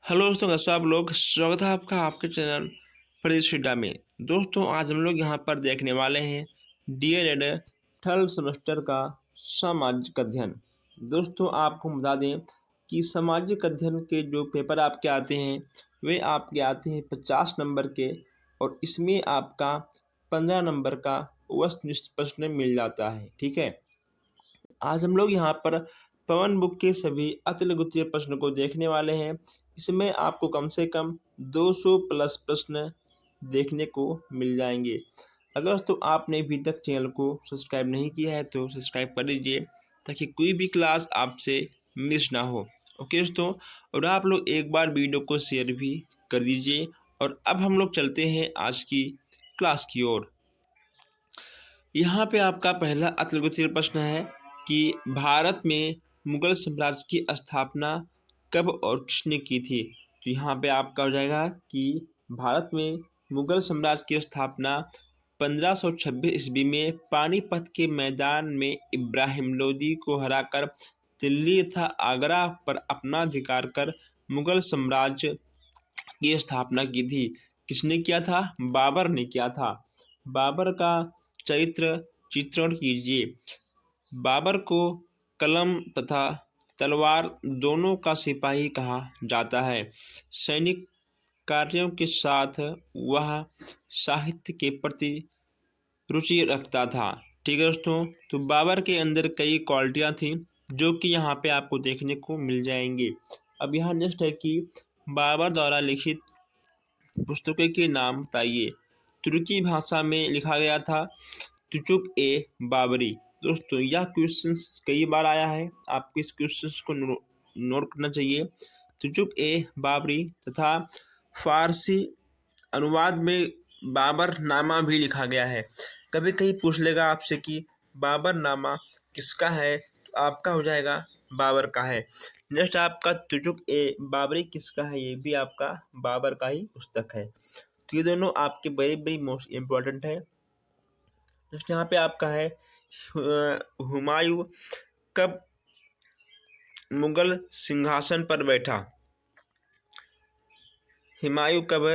Hello दोस्तों, कैसे हो आप लोग। स्वागत है आपका आपके चैनल फरीद शिड्डा में। दोस्तों, आज हम लोग यहाँ पर देखने वाले हैं डीएलएड थर्ड सेमेस्टर का सामाजिक अध्ययन। दोस्तों, आपको बता दें कि सामाजिक अध्ययन के जो पेपर आपके आते हैं वे आपके आते हैं 50 नंबर के, और इसमें आपका 15 नंबर का वस्तुनिष्ठ प्रश्न मिल जाता है। ठीक है, आज हम लोग यहाँ पर पवन बुक के सभी अतिलघुत्तीय प्रश्न को देखने वाले हैं। इसमें आपको कम से कम 200 प्लस प्रश्न देखने को मिल जाएंगे। अगर तो आपने अभी तक चैनल को सब्सक्राइब नहीं किया है तो सब्सक्राइब कर लीजिए, ताकि कोई भी क्लास आपसे मिस ना हो। ओके दोस्तों, और आप लोग एक बार वीडियो को शेयर भी कर दीजिए। और अब हम लोग चलते हैं आज की क्लास की ओर। यहाँ पे आपका पहला अतिलघुत्तीय प्रश्न है कि भारत में मुगल साम्राज्य की स्थापना कब और किसने की थी। तो यहाँ पे आपका हो जाएगा कि भारत में मुगल साम्राज्य की स्थापना 1526 ईस्वी में पानीपत के मैदान में इब्राहिम लोदी को हराकर दिल्ली तथा आगरा पर अपना अधिकार कर मुगल साम्राज्य की स्थापना की थी। किसने किया था? बाबर ने किया था। बाबर का चरित्र चित्रण कीजिए। बाबर को कलम तथा तलवार दोनों का सिपाही कहा जाता है। सैनिक कार्यों के साथ वह साहित्य के प्रति रुचि रखता था। ठीक है दोस्तों, तो बाबर के अंदर कई क्वालिटियाँ थीं जो कि यहाँ पे आपको देखने को मिल जाएंगे। अब यहाँ नेक्स्ट है कि बाबर द्वारा लिखित पुस्तकों के नाम बताइए। तुर्की भाषा में लिखा गया था तुचुक ए बाबरी। दोस्तों, यह क्वेश्चन कई बार आया है, आपको इस क्वेश्चन को नोट करना चाहिए। तुचुक ए बाबरी तथा फारसी अनुवाद में बाबर नामा भी लिखा गया है। कभी कहीं पूछ लेगा आपसे कि बाबर नामा किसका है, तो आपका हो जाएगा बाबर का है। नेक्स्ट आपका तुजुक ए बाबरी किसका है, ये भी आपका बाबर का ही पुस्तक है। तो ये दोनों आपके वेरी वेरी मोस्ट इम्पोर्टेंट है। नेक्स्ट यहाँ पे आपका है हुमायूं कब मुगल सिंहासन पर बैठा। हुमायूं कब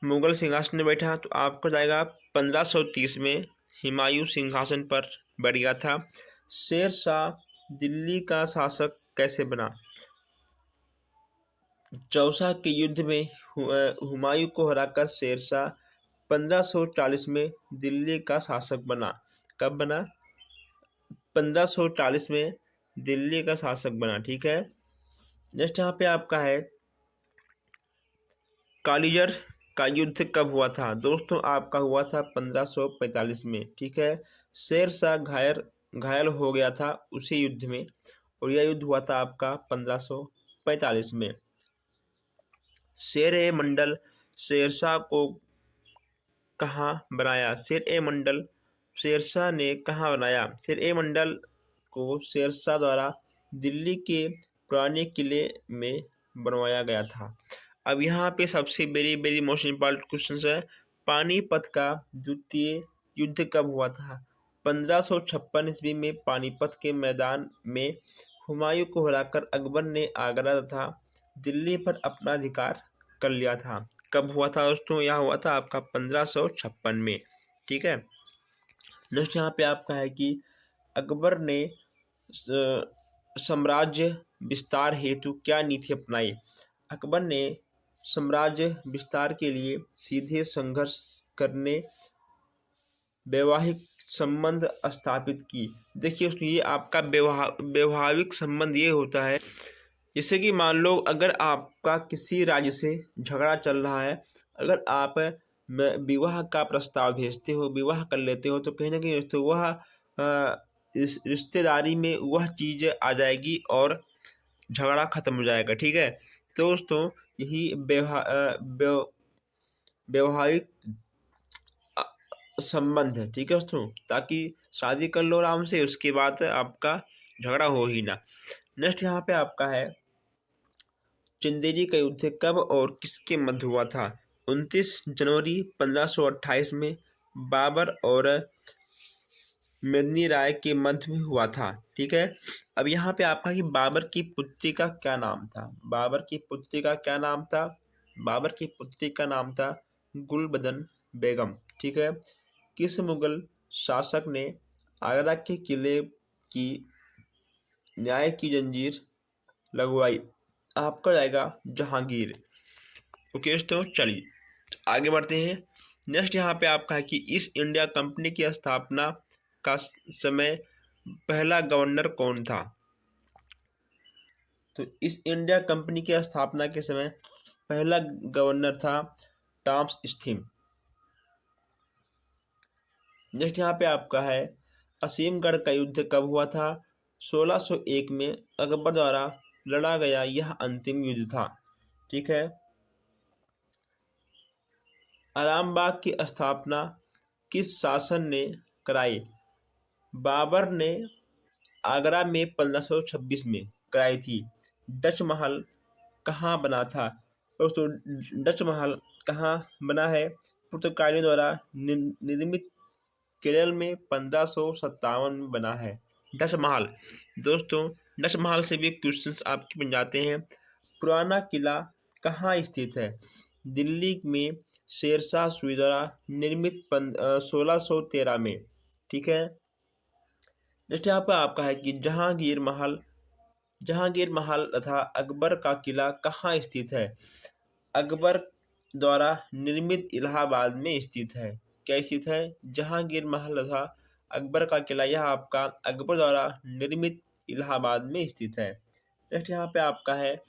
मुगल सिंहासन में बैठा, तो आपको जाएगा 1530 में हुमायूं सिंहासन पर बैठ गया था। शेर शाह दिल्ली का शासक कैसे बना। चौसा के युद्ध में हुमायूं को हराकर शेर शाह 1540 में दिल्ली का शासक बना। कब बना? 1540 में दिल्ली का शासक बना। ठीक है, नेक्स्ट यहाँ पे आपका है कालिजर का युद्ध कब हुआ था। दोस्तों, आपका हुआ था 1545 में। ठीक है, शेर शाह घायल हो गया था उसी युद्ध में, और यह युद्ध हुआ था आपका 1545 में। शेर ए मंडल शेरशाह को कहाँ बनाया। शेर ए मंडल शेरशाह ने कहाँ बनाया। शेर ए मंडल को शेरशाह द्वारा दिल्ली के पुराने किले में बनवाया गया था। अब यहाँ पे सबसे very very most important question है, पानीपत का द्वितीय युद्ध कब हुआ था। 1556 ईस्वी में पानीपत के मैदान में हुमायूं को हराकर अकबर ने आगरा तथा दिल्ली पर अपना अधिकार कर लिया था। कब हुआ था दोस्तों? यह हुआ था आपका 1556 में। ठीक है, नेक्स्ट यहाँ पे आपका है कि अकबर ने साम्राज्य विस्तार हेतु क्या नीति अपनाई। अकबर ने साम्राज्य विस्तार के लिए सीधे संघर्ष करने वैवाहिक संबंध स्थापित की। देखिए दोस्तों, ये आपका वैवाहिक संबंध ये होता है, जैसे कि मान लो अगर आपका किसी राज्य से झगड़ा चल रहा है, अगर आप विवाह का प्रस्ताव भेजते हो, विवाह कर लेते हो, तो कहीं ना कहीं तो वह रिश्तेदारी में वह चीज़ आ जाएगी और झगड़ा खत्म हो जाएगा। ठीक है, तो दोस्तों यही वैवाहिक संबंध है। ठीक है दोस्तों, ताकि शादी कर लो आराम से, उसके बाद आपका झगड़ा हो ही ना। नेक्स्ट यहाँ पे आपका है चंदेरी का युद्ध कब और किसके मध्य हुआ था। 29 जनवरी 1528 में बाबर और मेदिनी राय के मध्य में हुआ था। ठीक है, अब यहाँ पे आपका कि बाबर की पुत्री का क्या नाम था? बाबर की पुत्री का क्या नाम था? बाबर की पुत्री का नाम था गुलबदन बेगम। ठीक है, किस मुगल शासक ने आगरा के किले की न्याय की जंजीर लगवाई? आपका जाएगा जहांगीर। ओके दोस्तों, चलिए आगे बढ़ते हैं। नेक्स्ट यहाँ पे आपका है कि ईस्ट इंडिया कंपनी की स्थापना का समय पहला गवर्नर कौन था? तो ईस्ट इंडिया कंपनी की स्थापना के समय पहला गवर्नर था टॉमस स्थिम। नेक्स्ट यहाँ पे आपका है असीमगढ़ का युद्ध कब हुआ था? 1601 में अकबर द्वारा लड़ा गया यह अंतिम युद्ध था। ठीक है, आरामबाग की स्थापना किस शासन ने कराई? बाबर ने आगरा में 1526 में कराई थी। डच महल कहाँ बना था? दोस्तों, डच महल कहाँ बना है? पुर्तगालियों द्वारा निर्मित केरल में 1557 में बना है डच महल। दोस्तों, डच महल से भी क्वेश्चंस आपके बन जाते हैं। पुराना किला कहाँ स्थित है? दिल्ली में शेरशाह सूरी द्वारा निर्मित 1613 में। ठीक है, नेक्स्ट यहाँ पर आपका है कि जहांगीर महल तथा अकबर का किला कहाँ स्थित है? अकबर द्वारा निर्मित इलाहाबाद में स्थित है। क्या स्थित है? जहांगीर महल तथा अकबर का किला यह आपका अकबर द्वारा निर्मित इलाहाबाद में स्थित है। नेक्स्ट यहाँ पे आपका है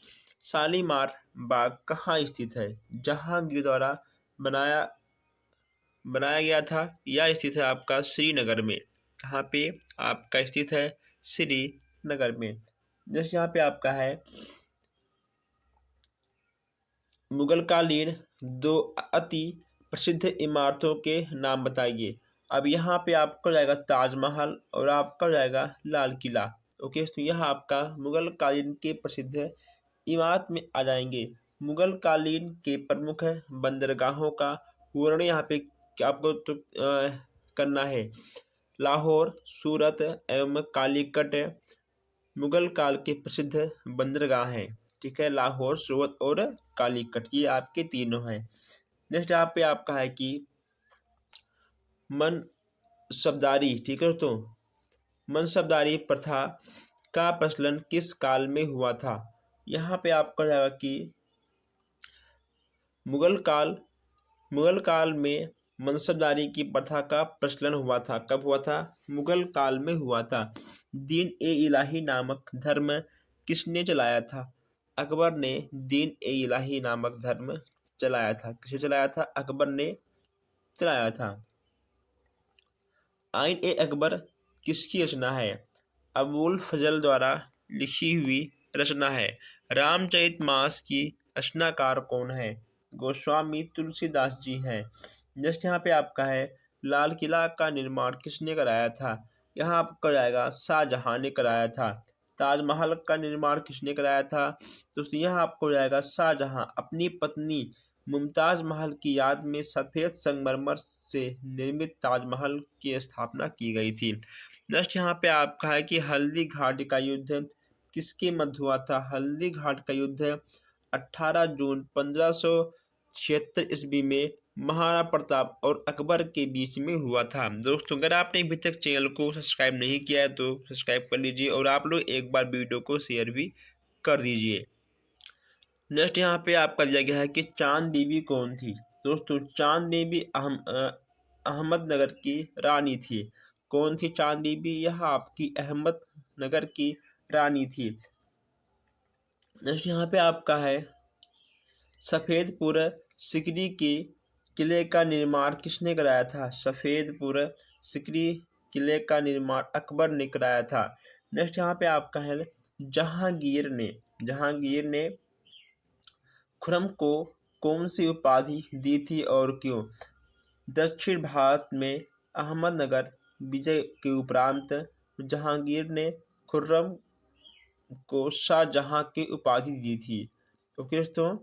शालीमार बाग कहाँ स्थित है? जहांगीर द्वारा बनाया गया था। यह स्थित है आपका श्रीनगर में। कहाँ पे आपका स्थित है? श्रीनगर में। जैसे यहाँ पे आपका है मुगलकालीन दो अति प्रसिद्ध इमारतों के नाम बताइए। अब यहाँ पे आपका जाएगा ताजमहल और आपका जाएगा लाल किला। ओके, तो यह आपका मुगलकालीन के प्रसिद्ध इमारत में आ जाएंगे। मुगलकालीन के प्रमुख बंदरगाहों का वर्णन यहाँ पे आपको करना है। लाहौर, सूरत एवं कालीकट मुगल काल के प्रसिद्ध बंदरगाह हैं। ठीक है, लाहौर, सूरत और कालीकट ये आपके तीनों हैं। नेक्स्ट यहाँ पे आपका है कि मनसबदारी। ठीक है दोस्तों, मनसबदारी प्रथा का प्रचलन किस काल में हुआ था? यहाँ पे आपका जाएगा कि मुगल काल में मनसबदारी की प्रथा का प्रचलन हुआ था। कब हुआ था? मुगल काल में हुआ था। दीन ए इलाही नामक धर्म किसने चलाया था? अकबर ने दीन ए इलाही नामक धर्म चलाया था। किसने चलाया था? अकबर ने चलाया था। आइन ए अकबर किसकी रचना है? अबुल फजल द्वारा लिखी हुई रचना है। रामचरितमानस की रचनाकार कौन है? गोस्वामी तुलसीदास जी हैं। नेक्स्ट यहाँ पे आपका है लाल किला का निर्माण किसने कराया था? यहाँ आपका जाएगा शाहजहां ने कराया था। ताजमहल का निर्माण किसने कराया था? तो यहाँ आपको जाएगा शाहजहां अपनी पत्नी मुमताज महल की याद में सफ़ेद संगमरमर से निर्मित ताजमहल की स्थापना की गई थी। नेक्स्ट यहाँ पे आपका है कि हल्दी घाट का युद्ध किसके मध्य हुआ था? हल्दी घाट का युद्ध 18 जून 1576 ईस्वी में महाराणा प्रताप और अकबर के बीच में हुआ था। दोस्तों, अगर आपने अभी तक चैनल को सब्सक्राइब नहीं किया है तो सब्सक्राइब कर लीजिए और आप लोग एक बार वीडियो को शेयर भी कर दीजिए। नेक्स्ट यहाँ पे आपका दिया गया है कि चांद बीबी कौन थी? दोस्तों, चांद बीबी अहमदनगर की रानी थी। कौन थी चांद बीबी? यह आपकी अहमदनगर की रानी थी। नेक्स्ट यहाँ पे आपका है सफ़ेदपुर सिकरी के किले का निर्माण किसने कराया था? सफ़ेदपुर सिकरी किले का निर्माण अकबर ने कराया था। नेक्स्ट यहाँ पे आपका है जहांगीर ने खुर्रम को कौन सी उपाधि दी थी और क्यों? दक्षिण भारत में अहमदनगर विजय के उपरांत जहांगीर ने खुर्रम को शाहजहां की उपाधि दी थी। ओके दोस्तों,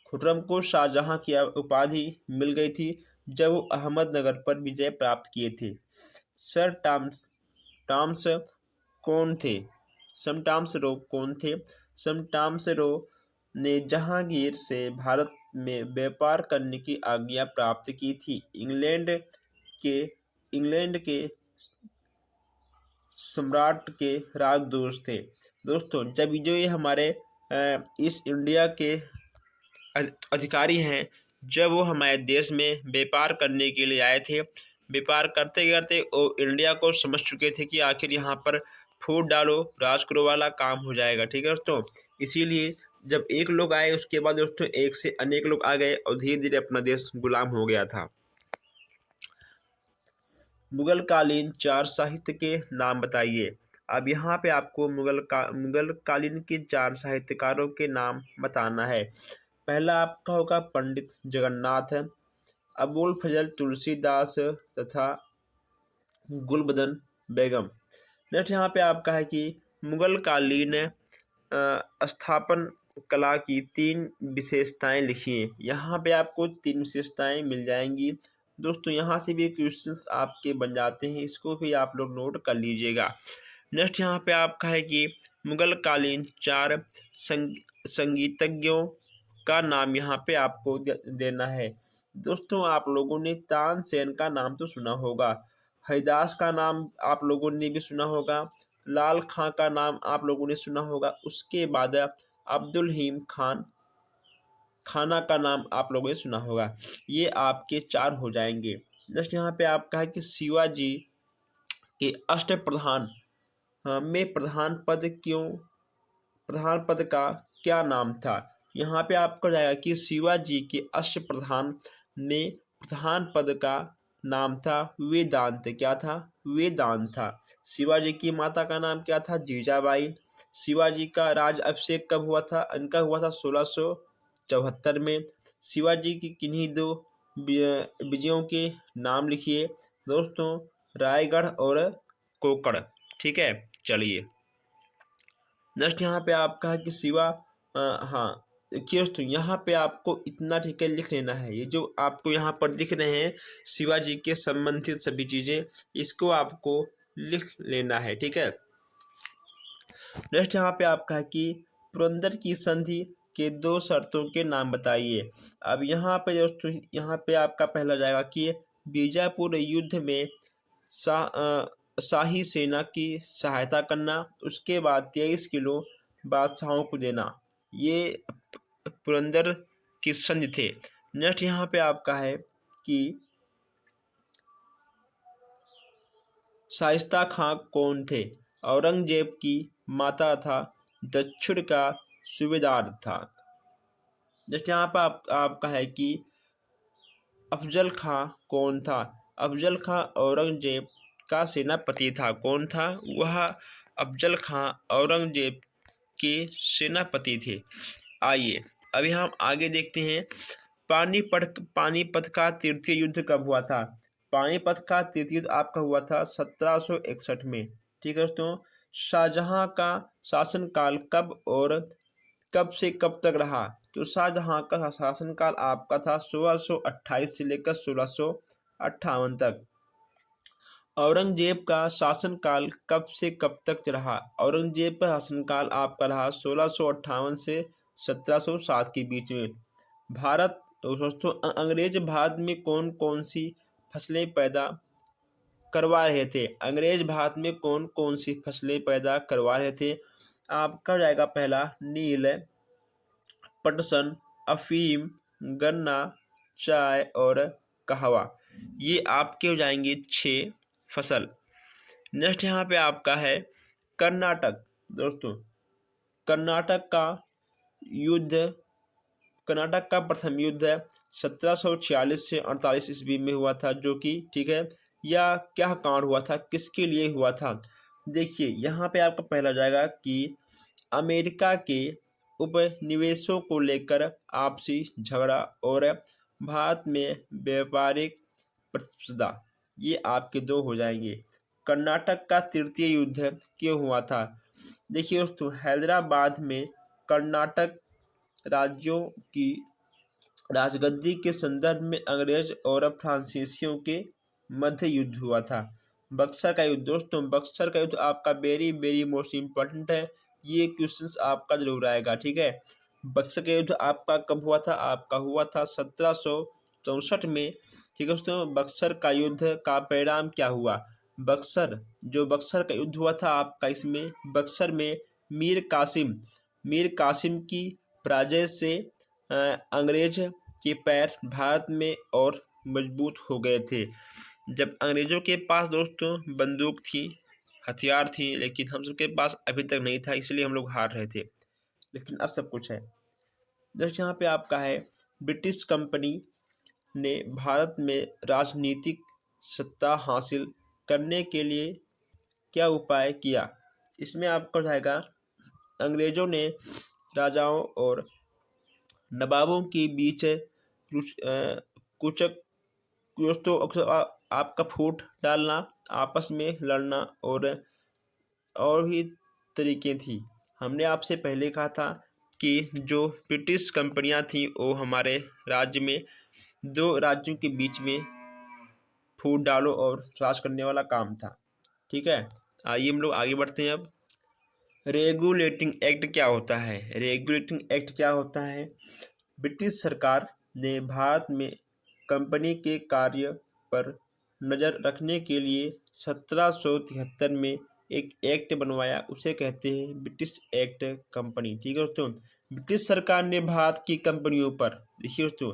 खुर्रम को शाहजहां की उपाधि मिल गई थी जब वो अहमदनगर पर विजय प्राप्त किए थे। सर टॉमस कौन थे? सम टॉमस रो कौन थे? सम टॉमस रो ने जहांगीर से भारत में व्यापार करने की आज्ञा प्राप्त की थी। के इंग्लैंड के सम्राट के राजदूत थे। दोस्तों, जब जो ये हमारे ईस्ट इंडिया के अधिकारी हैं, जब वो हमारे देश में व्यापार करने के लिए आए थे, व्यापार करते करते वो इंडिया को समझ चुके थे कि आखिर यहाँ पर फूट डालो राज करो वाला काम हो जाएगा। ठीक है दोस्तों, इसीलिए जब एक लोग आए उसके बाद दोस्तों एक से अनेक लोग आ गए और धीरे धीरे अपना देश गुलाम हो गया था। मुगल कालीन 4 साहित्य के नाम बताइए। अब यहाँ पे आपको मुगल कालीन के 4 साहित्यकारों के नाम बताना है। पहला आपका होगा पंडित जगन्नाथ, अबुल फजल तुलसीदास तथा गुलबदन बेगम। नेक्स्ट यहाँ पे आपका है कि मुगल कालीन स्थापन कला की 3 विशेषताएं लिखिए। यहाँ पे आपको 3 विशेषताएं मिल जाएंगी। दोस्तों, यहाँ से भी क्वेश्चंस आपके बन जाते हैं, इसको भी आप लोग नोट कर लीजिएगा। नेक्स्ट यहाँ पे आपका है कि मुगल कालीन 4 संगीतज्ञों का नाम यहाँ पे आपको देना है। दोस्तों, आप लोगों ने तानसेन का नाम तो सुना होगा, हरिदास का नाम आप लोगों ने भी सुना होगा, लाल खां का नाम आप लोगों ने सुना होगा, उसके बाद अब्दुल हकीम खाना का नाम आप लोगों ने सुना होगा। ये आपके 4 हो जाएंगे। नेक्स्ट यहाँ पे आपका है कि शिवाजी के अष्टप्रधान में प्रधान पद का क्या नाम था? यहाँ पे आपको जाएगा कि शिवाजी के अष्टप्रधान में प्रधान पद का नाम था वेदांत। क्या था? वेदांत था। शिवाजी की माता का नाम क्या था? जीजाबाई। शिवाजी का राज अभिषेक कब हुआ था? इनका हुआ था 1674 में। शिवाजी की किन्हीं 2 विजयों के नाम लिखिए। दोस्तों, रायगढ़ और कोकड़। ठीक है, चलिए नेक्स्ट यहाँ पे आपका है कि हाँ देखिए दोस्तों, यहाँ पे आपको इतना ठीक है लिख लेना है। ये जो आपको यहाँ पर दिख रहे हैं शिवाजी के संबंधित सभी चीज़ें, इसको आपको लिख लेना है। ठीक है, नेक्स्ट यहाँ पे आपका है कि पुरंदर की संधि के 2 शर्तों के नाम बताइए। अब यहाँ पे दोस्तों, यहाँ पे आपका पहला जाएगा कि बीजापुर युद्ध में शाही सेना की सहायता करना, उसके बाद 23 किलो बादशाहों को देना। ये पुरंदर की संधि थे। नेक्स्ट यहाँ पे आपका है कि शाइस्ता खां कौन थे? औरंगजेब की माता था, दक्षिण का सूबेदार था। नेक्स्ट यहाँ पर आपका है कि अफजल खां कौन था? अफजल खां औरंगजेब का सेनापति था। कौन था वह? अफजल खां औरंगजेब के सेनापति थे। आइए अभी हम आगे देखते हैं। पानीपत का तृतीय युद्ध कब हुआ था? पानीपत का तृतीय युद्ध आपका हुआ था 1761 में। ठीक है दोस्तों, शाहजहां का शासनकाल कब और कब से कब तक रहा? तो शाहजहां का शासनकाल आपका था 1628 से लेकर 1658 तक। औरंगजेब का शासनकाल कब से कब तक रहा? औरंगजेब का शासनकाल आपका रहा 1658 से 1707 के बीच में। भारत तो दोस्तों, अंग्रेज भारत में कौन कौन सी फसलें पैदा करवा रहे थे? अंग्रेज भारत में कौन कौन सी फसलें पैदा करवा रहे थे? आपका जाएगा पहला नील, पटसन, अफीम, गन्ना, चाय और कहवा। ये आपके हो जाएंगे 6 फसल। नेक्स्ट यहाँ पे आपका है कर्नाटक। दोस्तों, कर्नाटक का प्रथम युद्ध 1746 से 48 ईस्वी में हुआ था, जो कि ठीक है, या क्या कांड हुआ था, किसके लिए हुआ था? देखिए यहाँ पे आपका पहला जाएगा कि अमेरिका के उपनिवेशों को लेकर आपसी झगड़ा और भारत में व्यापारिक प्रतिस्पर्धा। ये आपके 2 हो जाएंगे। कर्नाटक का तृतीय युद्ध क्यों हुआ था? देखिए दोस्तों, हैदराबाद में कर्नाटक राज्यों की राजगद्दी के संदर्भ में अंग्रेज और फ्रांसीसियों के मध्य युद्ध हुआ था। बक्सर का युद्ध। दोस्तों बक्सर का युद्ध आपका वेरी वेरी मोस्ट इम्पोर्टेंट है, ये क्वेश्चंस आपका जरूर आएगा, ठीक है। बक्सर का युद्ध आपका कब हुआ था? आपका हुआ था 1764 में, ठीक है दोस्तों। बक्सर का युद्ध का परिणाम क्या हुआ? बक्सर का युद्ध हुआ था आपका, इसमें बक्सर में मीर कासिम की पराजय से अंग्रेज के पैर भारत में और मजबूत हो गए थे। जब अंग्रेजों के पास दोस्तों बंदूक थी, हथियार थी, लेकिन हम सबके पास अभी तक नहीं था, इसलिए हम लोग हार रहे थे। लेकिन अब सब कुछ है। जैसे यहाँ पे आपका है, ब्रिटिश कंपनी ने भारत में राजनीतिक सत्ता हासिल करने के लिए क्या उपाय किया? इसमें आपको जाएगा, अंग्रेजों ने राजाओं और नवाबों के बीच कुछ दोस्तों आपका फूट डालना, आपस में लड़ना और भी तरीके थी। हमने आपसे पहले कहा था कि जो ब्रिटिश कंपनियां थीं वो हमारे राज्य में दो राज्यों के बीच में फूट डालो और राज करने वाला काम था, ठीक है। आइए हम लोग आगे बढ़ते हैं। अब रेगुलेटिंग एक्ट क्या होता है? रेगुलेटिंग एक्ट क्या होता है? ब्रिटिश सरकार ने भारत में कंपनी के कार्य पर नज़र रखने के लिए 1773 में एक एक्ट बनवाया, उसे कहते हैं ब्रिटिश एक्ट कंपनी, ठीक है दोस्तों। ब्रिटिश सरकार ने भारत की कंपनियों पर, देखिए दोस्तों,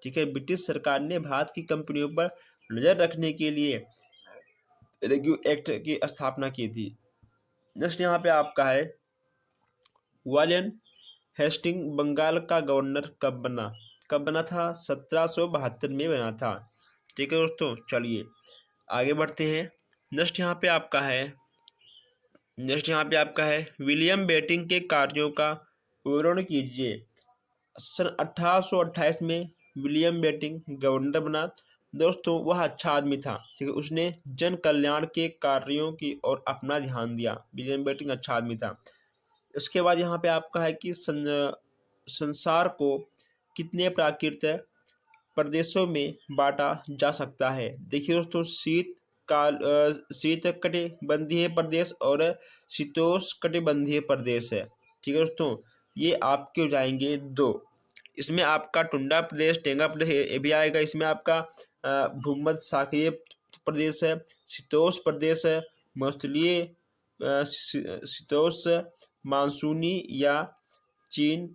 ठीक है, ब्रिटिश सरकार ने भारत की कंपनियों पर नज़र रखने के लिए रेगू एक्ट की स्थापना की थी। नेक्स्ट यहाँ पे आपका है, वालियन हेस्टिंग बंगाल का गवर्नर कब बना था? 1772 में बना था, ठीक है दोस्तों। चलिए आगे बढ़ते हैं। नेक्स्ट यहाँ पे आपका है विलियम बेटिंग के कार्यों का विवरण कीजिए। सन 1828 में विलियम बेटिंग गवर्नर बना। दोस्तों वह अच्छा आदमी था, ठीक है, उसने जन कल्याण के कार्यों की ओर अपना ध्यान दिया। विलियम बेटिंग अच्छा आदमी था। उसके बाद यहाँ पे आपका है कि संसार को कितने प्राकृतिक प्रदेशों में बांटा जा सकता है? देखिए दोस्तों, शीतकटिबंधीय प्रदेश और शीतोष्णकटिबंधीय प्रदेश है, ठीक है दोस्तों। ये आपके हो जाएंगे दो। इसमें आपका टुंडा प्रदेश, टेंगा प्रदेश ये भी आएगा। इसमें आपका भूमध्य सागरीय प्रदेश है, शीतोष्ण प्रदेश है, मौसलीय शीतोष्ण मानसूनी या चीन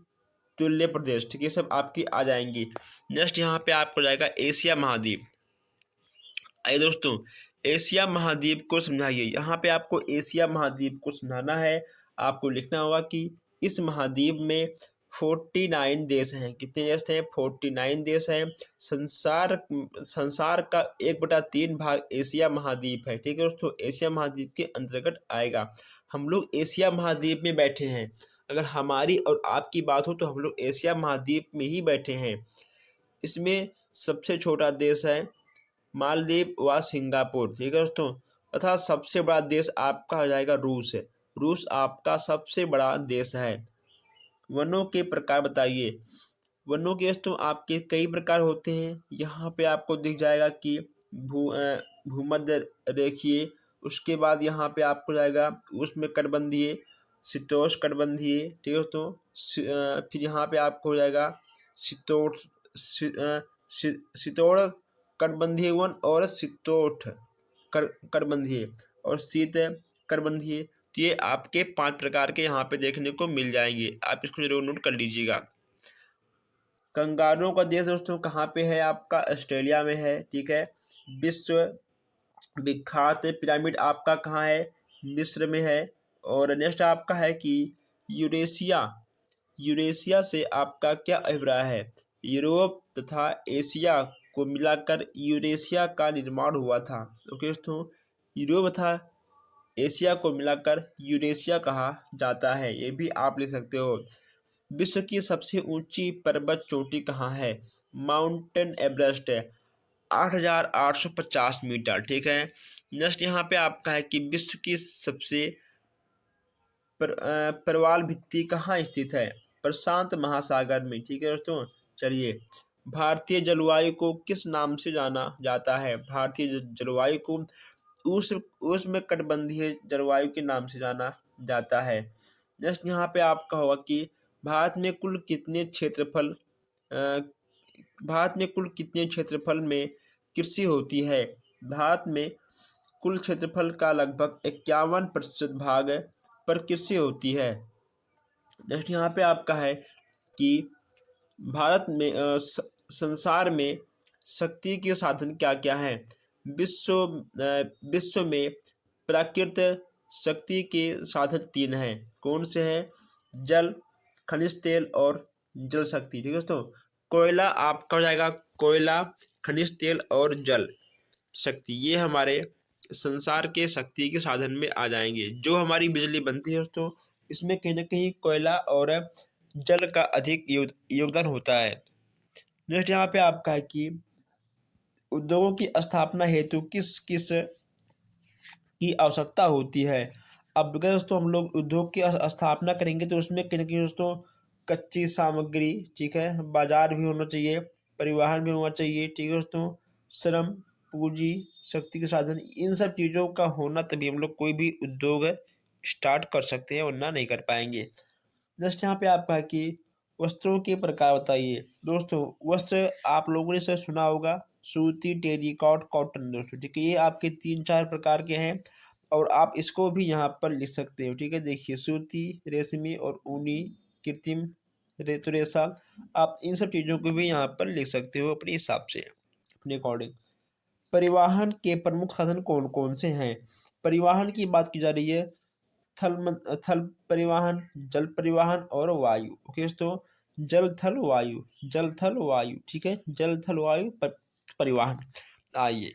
तुल्य प्रदेश, ठीक है, सब आपकी आ जाएंगी। नेक्स्ट यहाँ पे आपको जाएगा एशिया महाद्वीप। आइए दोस्तों, एशिया महाद्वीप को समझाइए। यहाँ पे आपको एशिया महाद्वीप को समझाना है। आपको लिखना होगा कि इस महाद्वीप में 49 देश हैं। कितने देश हैं? 49 देश हैं। संसार का 1/3 भाग एशिया महाद्वीप है, ठीक है दोस्तों, एशिया महाद्वीप के अंतर्गत आएगा। हम लोग एशिया महाद्वीप में बैठे हैं। अगर हमारी और आपकी बात हो तो हम लोग एशिया महाद्वीप में ही बैठे हैं। इसमें सबसे छोटा देश है मालदीव व सिंगापुर, ठीक है दोस्तों, तथा सबसे बड़ा देश आपका हो जाएगा रूस। रूस आपका सबसे बड़ा देश है। वनों के प्रकार बताइए। वनों के दोस्तों आपके कई प्रकार होते हैं। यहाँ पे आपको दिख जाएगा कि भूमध्य रेखीय, उसके बाद यहाँ पे आपको जाएगा उष्णकटिबंधीय, शीतोष्णकटिबंधीय, ठीक है दोस्तों। फिर यहाँ पे आपको हो जाएगा शीतोष्ण कटिबंधीय वन और शीतोष्ण कटिबंधीय और शीत कटिबंधीय। तो ये आपके 5 प्रकार के यहाँ पे देखने को मिल जाएंगे। आप इसको जरूर नोट कर लीजिएगा। कंगारुओं का देश दोस्तों कहाँ पे है? आपका ऑस्ट्रेलिया में है, ठीक है। विश्व विख्यात पिरामिड आपका कहाँ है? मिस्र में है। और नेक्स्ट आपका है कि यूरेशिया से आपका क्या अभिप्राय है? यूरोप तथा एशिया को मिलाकर यूरेशिया का निर्माण हुआ था। ओके दोस्तों, यूरोप तथा एशिया को मिलाकर यूरेशिया कहा जाता है, ये भी आप लिख सकते हो। विश्व की सबसे ऊंची पर्वत चोटी कहाँ है? माउंटेन एवरेस्ट है, 8,850 मीटर, ठीक है। नेक्स्ट यहाँ पे आपका है कि विश्व की सबसे प्रवाल भित्ति कहाँ स्थित है? प्रशांत महासागर में, ठीक है दोस्तों। चलिए, भारतीय जलवायु को किस नाम से जाना जाता है? भारतीय जलवायु को उष्णकटिबंधीय जलवायु के नाम से जाना जाता है। नेक्स्ट यहाँ पे आपका होगा कि भारत में कुल कितने क्षेत्रफल भारत में कुल कितने क्षेत्रफल में कृषि होती है? भारत में कुल क्षेत्रफल का लगभग 51% भाग पर कृषि होती है। नेक्स्ट यहाँ पे आपका है कि भारत में संसार में शक्ति के साधन क्या क्या हैं? विश्व में प्राकृतिक शक्ति के साधन 3 हैं। कौन से हैं? जल, खनिज तेल और जल शक्ति। ठीक है दोस्तों, कोयला आपका हो जाएगा, कोयला, खनिज तेल और जल शक्ति, ये हमारे संसार के शक्ति के साधन में आ जाएंगे। जो हमारी बिजली बनती है दोस्तों, इसमें कहीं ना कहीं कोयला और जल का अधिक योगदान होता है। नेक्स्ट यहाँ पे आपका है कि उद्योगों की स्थापना हेतु किस किस की आवश्यकता होती है? अब अगर दोस्तों हम लोग उद्योग की स्थापना करेंगे तो उसमें कहीं ना कहीं दोस्तों कच्ची सामग्री, ठीक है, बाजार भी होना चाहिए, परिवहन भी होना चाहिए, ठीक है दोस्तों, श्रम, पूंजी, शक्ति के साधन, इन सब चीज़ों का होना तभी हम लोग कोई भी उद्योग स्टार्ट कर सकते हैं, वरना नहीं कर पाएंगे। नेक्स्ट यहाँ पे आपका है कि वस्त्रों के प्रकार बताइए। दोस्तों वस्त्र आप लोगों ने से सुना होगा, सूती, टेरिकॉट, कॉटन दोस्तों, ठीक है, ये आपके 3-4 प्रकार के हैं और आप इसको भी यहाँ पर लिख सकते हो। ठीक है, देखिए सूती, रेशमी और ऊनी, कृत्रिम, रेशा, आप इन सब चीज़ों को भी यहाँ पर लिख सकते हो अपने हिसाब से, अपने अकॉर्डिंग। परिवहन के प्रमुख साधन कौन कौन से हैं? परिवहन की बात की जा रही है, थल परिवहन, जल परिवहन और वायु। ओके दोस्तों, जल थल वायु, जल थल वायु, ठीक है, जल थल वायु परिवहन। आइए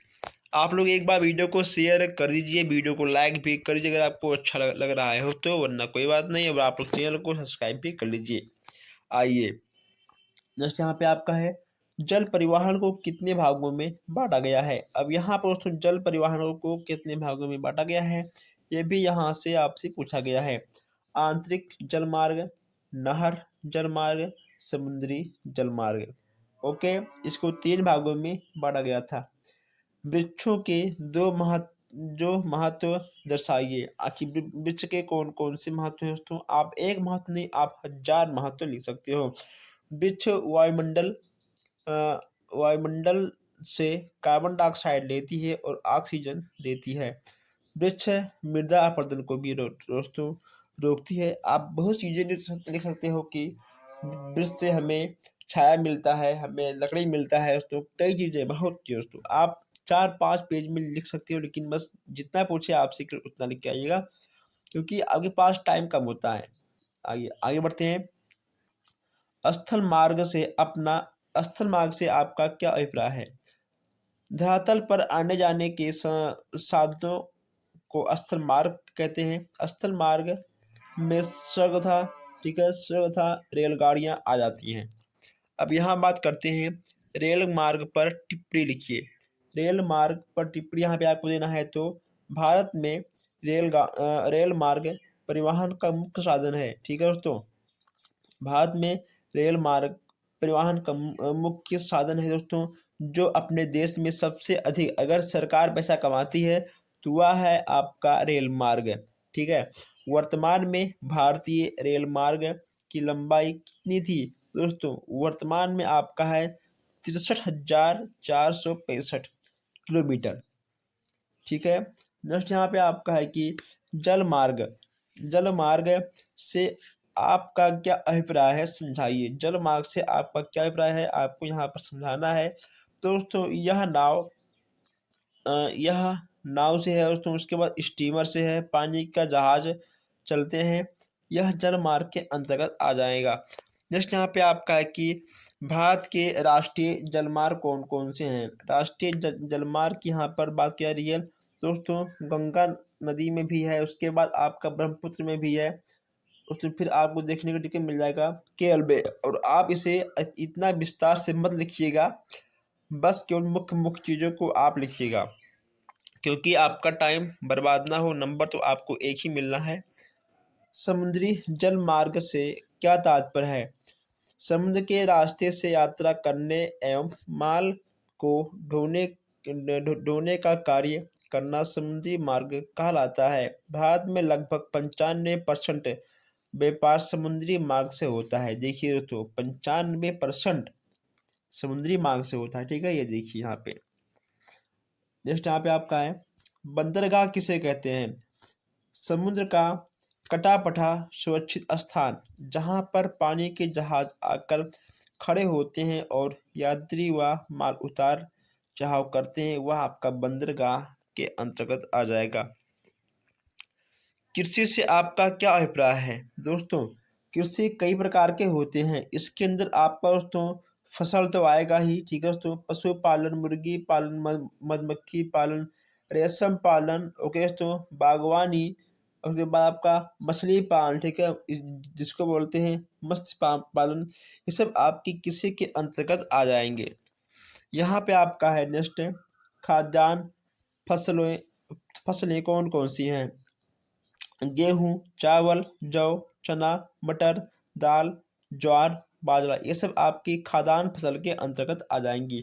आप लोग एक बार वीडियो को शेयर कर दीजिए, वीडियो को लाइक भी कर दीजिए अगर आपको अच्छा लग रहा है हो तो, वरना कोई बात नहीं, और आप लोग चैनल को सब्सक्राइब भी कर लीजिए। आइए नेक्स्ट यहाँ पे आपका है, जल परिवहन को कितने भागों में बांटा गया है? अब यहाँ पर दोस्तों जल परिवहन को कितने भागों में बांटा गया है, ये भी यहाँ से आपसे पूछा गया है। आंतरिक जलमार्ग, नहर जलमार्ग, समुद्री जलमार्ग। ओके, इसको 3 भागों में बांटा गया था। वृक्षों के जो महत्व दर्शाइए। आखिर वृक्ष के कौन कौन से महत्व हैं दोस्तों? आप एक महत्व नहीं, आप 1000 महत्व लिख सकते हो। वृक्ष वायुमंडल से कार्बन डाइऑक्साइड लेती है और ऑक्सीजन देती है। वृक्ष मृदा अपरदन को भी दोस्तों रोकती है। आप बहुत चीज़ें लिख सकते हो कि वृक्ष से हमें छाया मिलता है, हमें लकड़ी मिलता है दोस्तों, कई चीज़ें, बहुत चीज़ दोस्तों। आप 4-5 पेज में लिख सकते हो, लेकिन बस जितना पूछे आपसे उतना लिख के आइएगा, क्योंकि आपके पास टाइम कम होता है। आगे बढ़ते हैं। स्थल मार्ग से आपका क्या अभिप्राय है? धरातल पर आने जाने के साधनों को स्थल मार्ग कहते हैं। स्थल मार्ग में सर्वथा, ठीक है, सर्वथा रेलगाड़ियां आ जाती हैं। अब यहाँ बात करते हैं, रेल मार्ग पर टिप्पणी लिखिए। रेल मार्ग पर टिप्पणी यहाँ पे आपको देना है तो, भारत में रेल मार्ग परिवहन का मुख्य साधन है। ठीक है दोस्तों, भारत में रेल मार्ग परिवहन का मुख्य साधन है दोस्तों, जो अपने देश में सबसे अधिक, अगर सरकार पैसा कमाती है तो वह है आपका रेल मार्ग। ठीक है, वर्तमान में भारतीय रेल मार्ग की लंबाई कितनी थी दोस्तों? वर्तमान में आपका है 63,465 किलोमीटर। ठीक है, नेक्स्ट यहाँ पे आपका है कि जल मार्ग से आपका क्या अभिप्राय है, समझाइए। जल मार्ग से आपका क्या अभिप्राय है, आपको यहाँ पर समझाना है। दोस्तों यह नाव से है दोस्तों, उसके बाद स्टीमर से है, पानी का जहाज चलते हैं, यह जल मार्ग के अंतर्गत आ जाएगा। नेक्स्ट यहाँ पे आपका है कि भारत के राष्ट्रीय जलमार्ग कौन कौन से हैं? राष्ट्रीय जलमार्ग की यहाँ पर बात की जा रही है दोस्तों, गंगा नदी में भी है, उसके बाद आपका ब्रह्मपुत्र में भी है, उसमें फिर आपको देखने को टिकट मिल जाएगा केरल में। और आप इसे इतना विस्तार से मत लिखिएगा, बस केवल मुख्य मुख्य चीज़ों को आप लिखिएगा, क्योंकि आपका टाइम बर्बाद ना हो, नंबर तो आपको एक ही मिलना है। समुद्री जल मार्ग से क्या तात्पर्य है? समुद्र के रास्ते से यात्रा करने एवं माल को ढोने का कार्य करना समुद्री मार्ग कहलाता है। भारत में लगभग 95% व्यापार समुद्री मार्ग से होता है। देखिए दोस्तों, 95% समुद्री मार्ग से होता है। ठीक है, ये देखिए यहाँ पे। नेक्स्ट यहाँ पे आपका है, बंदरगाह किसे कहते हैं? समुद्र का कटा पटा सुरक्षित स्थान जहाँ पर पानी के जहाज आकर खड़े होते हैं और यात्री व माल उतार चढ़ाव करते हैं, वह आपका बंदरगाह के अंतर्गत आ जाएगा। कृषि से आपका क्या अभिप्राय है? दोस्तों, कृषि कई प्रकार के होते हैं। इसके अंदर आपका दोस्तों फसल तो आएगा ही। ठीक है दोस्तों, पशुपालन, मुर्गी पालन, मधुमक्खी पालन, रेशम पालन, ओके दोस्तों, बागवानी, उसके बाद आपका मछली पालन, ठीक है, जिसको बोलते हैं मत्स्य पालन, ये सब आपकी कृषि के अंतर्गत आ जाएंगे। यहाँ पे आपका है नेक्स्ट, खाद्यान्न फसलें। फसलें कौन कौन सी हैं? गेहूँ, चावल, जौ, चना, मटर, दाल, ज्वार, बाजरा, ये सब आपकी खाद्यान्न फसल के अंतर्गत आ जाएंगी।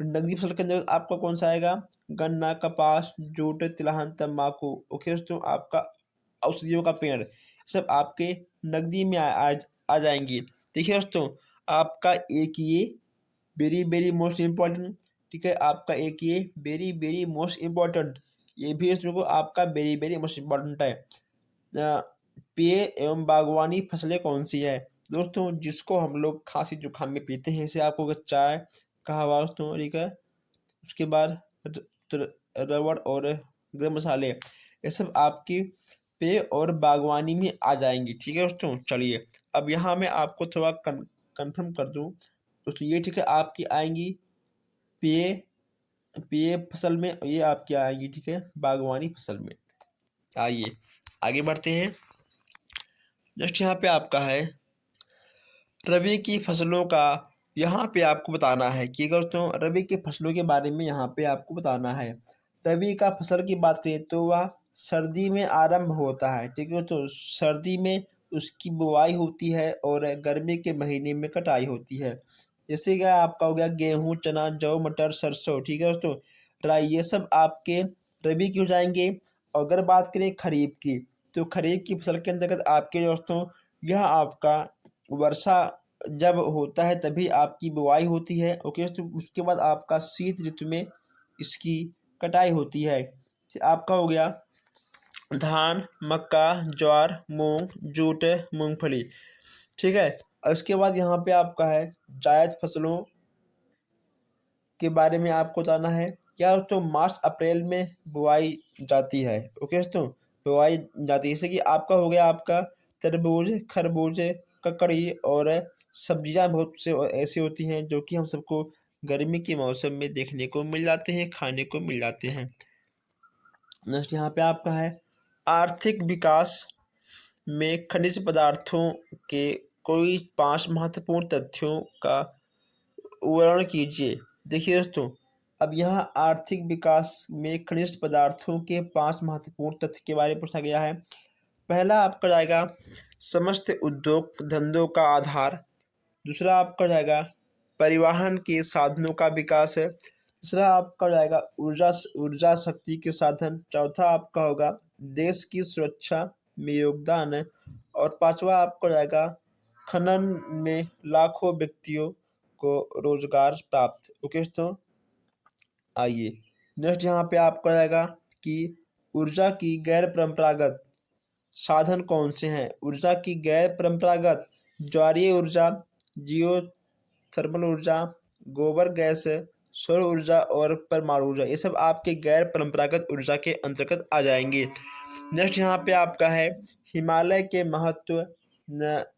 नकदी फसल के अंतर्गत आपका कौन सा आएगा? गन्ना, कपास, जूट, तिलहन, तंबाकू, ओके दोस्तों, आपका औषधियों का पेड़, सब आपके नकदी में आ जाएंगी। देखिए दोस्तों, आपका एक ये वेरी वेरी मोस्ट इम्पॉर्टेंट, ठीक है, आपका एक ये वेरी वेरी मोस्ट इम्पॉर्टेंट, ये भी दोस्तों को आपका वेरी वेरी मोस्ट इम्पॉर्टेंट है। पेय एवं बागवानी फसलें कौन सी है? दोस्तों, जिसको हम लोग खांसी जुकाम में पीते हैं, इसे आपको चाय, कहवा दोस्तों, ठीक है, उसके बाद रबड़ और गरम मसाले, ये सब आपकी पेय और बागवानी में आ जाएंगी। ठीक है दोस्तों, चलिए अब यहाँ मैं आपको थोड़ा कंफर्म कर दूँ दोस्तों, ये ठीक है आपकी आएंगी पेय पेय फसल में, ये आपकी आएंगी ठीक है बागवानी फसल में। आइए आगे बढ़ते हैं। नेक्स्ट यहाँ पे आपका है रबी की फसलों का, यहाँ पे आपको बताना है कि दोस्तों रबी की फसलों के बारे में यहाँ पे आपको बताना है। रबी का फसल की बात करें तो वह सर्दी में आरंभ होता है। ठीक है, तो सर्दी में उसकी बुआई होती है और गर्मी के महीने में कटाई होती है। जैसे कि आपका हो गया गेहूँ, चना, जौ, मटर, सरसों, ठीक है दोस्तों, राई, ये सब आपके रबी के हो जाएंगे। और अगर बात करें खरीफ की, तो खरीफ की फसल के अंतर्गत आपके दोस्तों यह आपका वर्षा जब होता है तभी आपकी बुआई होती है। ओके, तो उसके बाद आपका शीत ऋतु में इसकी कटाई होती है। आपका हो गया धान, मक्का, ज्वार, मूंग, जूट, मूंगफली, ठीक है। और उसके बाद यहाँ पे आपका है जायद फसलों के बारे में आपको जानना है। क्या दोस्तों मार्च अप्रैल में बुआई जाती है। ओके दोस्तों, बुआई जाती है, जैसे कि आपका हो गया आपका तरबूज, खरबूज, ककड़ी और सब्जियां बहुत से ऐसी होती हैं जो कि हम सबको गर्मी के मौसम में देखने को मिल जाते हैं, खाने को मिल जाते हैं। नेक्स्ट यहाँ पे आपका है आर्थिक विकास में खनिज पदार्थों के कोई 5 महत्वपूर्ण तथ्यों का वर्णन कीजिए। देखिए दोस्तों, अब यहाँ आर्थिक विकास में खनिज पदार्थों के 5 महत्वपूर्ण तथ्य के बारे में पूछा गया है। पहला आपका जाएगा समस्त उद्योग धंधों का आधार। दूसरा आपका जाएगा परिवहन के साधनों का विकास है। तीसरा आपका जाएगा ऊर्जा शक्ति के साधन। चौथा आपका होगा देश की सुरक्षा में योगदान है। और पांचवा आपका जाएगा खनन में लाखों व्यक्तियों को रोजगार प्राप्त। ओके दोस्तों, आइए नेक्स्ट यहाँ पे आपका जाएगा कि ऊर्जा की गैर परंपरागत साधन कौन से हैं। ऊर्जा की गैर परंपरागत ज्वारीय ऊर्जा, जियो थर्मल ऊर्जा, गोबर गैस, सौर ऊर्जा और परमाणु ऊर्जा, ये सब आपके गैर परंपरागत ऊर्जा के अंतर्गत आ जाएंगे। नेक्स्ट यहाँ पे आपका है हिमालय के महत्व।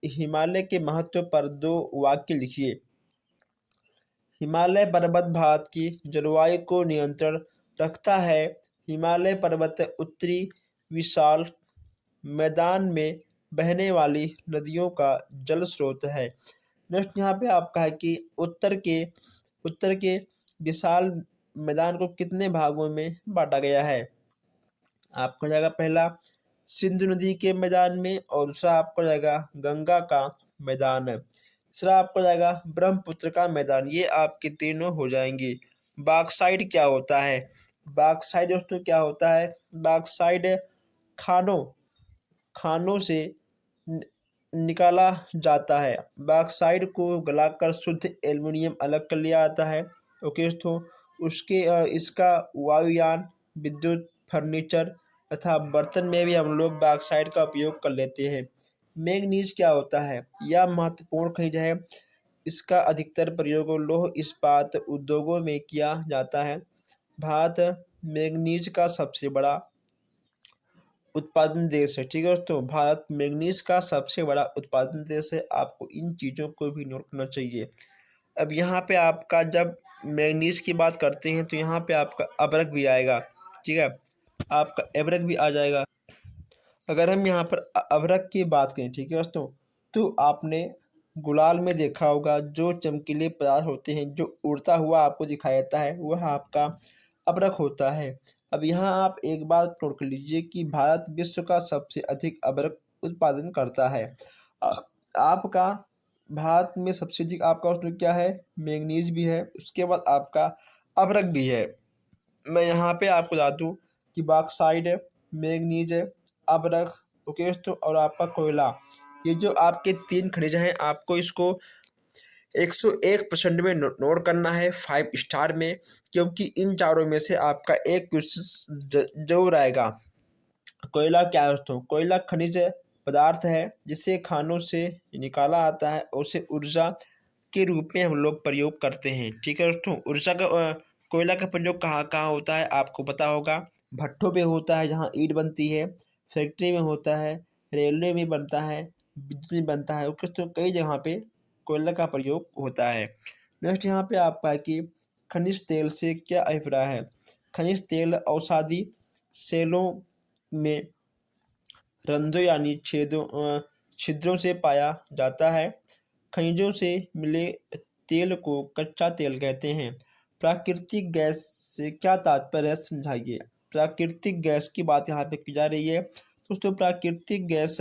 हिमालय के महत्व पर 2 वाक्य लिखिए। हिमालय पर्वत भारत की जलवायु को नियंत्रण रखता है। हिमालय पर्वत उत्तरी विशाल मैदान में बहने वाली नदियों का जल स्रोत है। नेक्स्ट यहाँ पे आपका है कि उत्तर के विशाल मैदान को कितने भागों में बांटा गया है। आपको जाएगा पहला सिंधु नदी के मैदान में, और दूसरा आपको जाएगा गंगा का मैदान है, तीसरा आपको जाएगा ब्रह्मपुत्र का मैदान। ये आपके तीनों हो जाएंगे। बॉक्साइट क्या होता है। बॉक्साइट दोस्तों क्या होता है? बॉक्साइट खानों खानों से नि- निकाला जाता है। बॉक्साइट को गलाकर शुद्ध एल्युमिनियम अलग कर लिया जाता है। ओके दोस्तों, इसका वायुयान, विद्युत, फर्नीचर तथा बर्तन में भी हम लोग बॉक्साइट का उपयोग कर लेते हैं। मैंगनीज क्या होता है? यह महत्वपूर्ण खनिज है। इसका अधिकतर प्रयोग लौह इस्पात उद्योगों में किया जाता है। भारत मैंगनीज का सबसे बड़ा उत्पादन देश है। ठीक है दोस्तों, भारत मैंगनीज का सबसे बड़ा उत्पादन देश है। आपको इन चीज़ों को भी नोट करना चाहिए। अब यहाँ पे आपका जब मैंगनीज की बात करते हैं तो यहाँ पे आपका अभ्रक भी आएगा। ठीक है, आपका अभ्रक भी आ जाएगा। अगर हम यहाँ पर अभ्रक की बात करें, ठीक है दोस्तों, तो आपने गुलाल में देखा होगा जो चमकीले पदार्थ होते हैं जो उड़ता हुआ आपको दिखाई देता है, वह आपका अभ्रक होता है। अब यहाँ आप एक बात नोट कर लीजिए कि भारत विश्व का सबसे अधिक अभ्रक उत्पादन करता है। आ- आपका भारत में सबसे अधिक आपका उसमें क्या है? मैंगनीज भी है, उसके बाद आपका अभ्रक भी है। मैं यहाँ पे आपको बता दूँ कि बॉक्साइट है, मैंगनीज है, अभ्रक, ओके दोस्तों, और आपका कोयला। ये जो आपके तीन खनिज हैं, आपको इसको 101% में नोट करना है, 5 स्टार में, क्योंकि इन चारों में से आपका एक क्वेश्चन जरूर आएगा। कोयला क्या है दोस्तों? कोयला खनिज पदार्थ है जिसे खानों से निकाला आता है और उसे ऊर्जा के रूप में हम लोग प्रयोग करते हैं। ठीक है दोस्तों, कोयला का प्रयोग कहाँ कहाँ होता है आपको पता होगा। भट्ठों पे होता है जहाँ ईंट बनती है, फैक्ट्री में होता है, रेलवे में बनता है, बिजली बनता है, ओके दोस्तों, कई जगह पे कोयला का प्रयोग होता है। नेक्स्ट यहाँ पे आपका है कि खनिज तेल से क्या अभिप्राय है? खनिज तेल औषधि सेलों में रंध्रों यानी छिद्रों से पाया जाता है। खनिजों से मिले तेल को कच्चा तेल कहते हैं। प्राकृतिक गैस से क्या तात्पर्य है समझाइए। प्राकृतिक गैस की बात यहाँ पे की जा रही है दोस्तों। प्राकृतिक गैस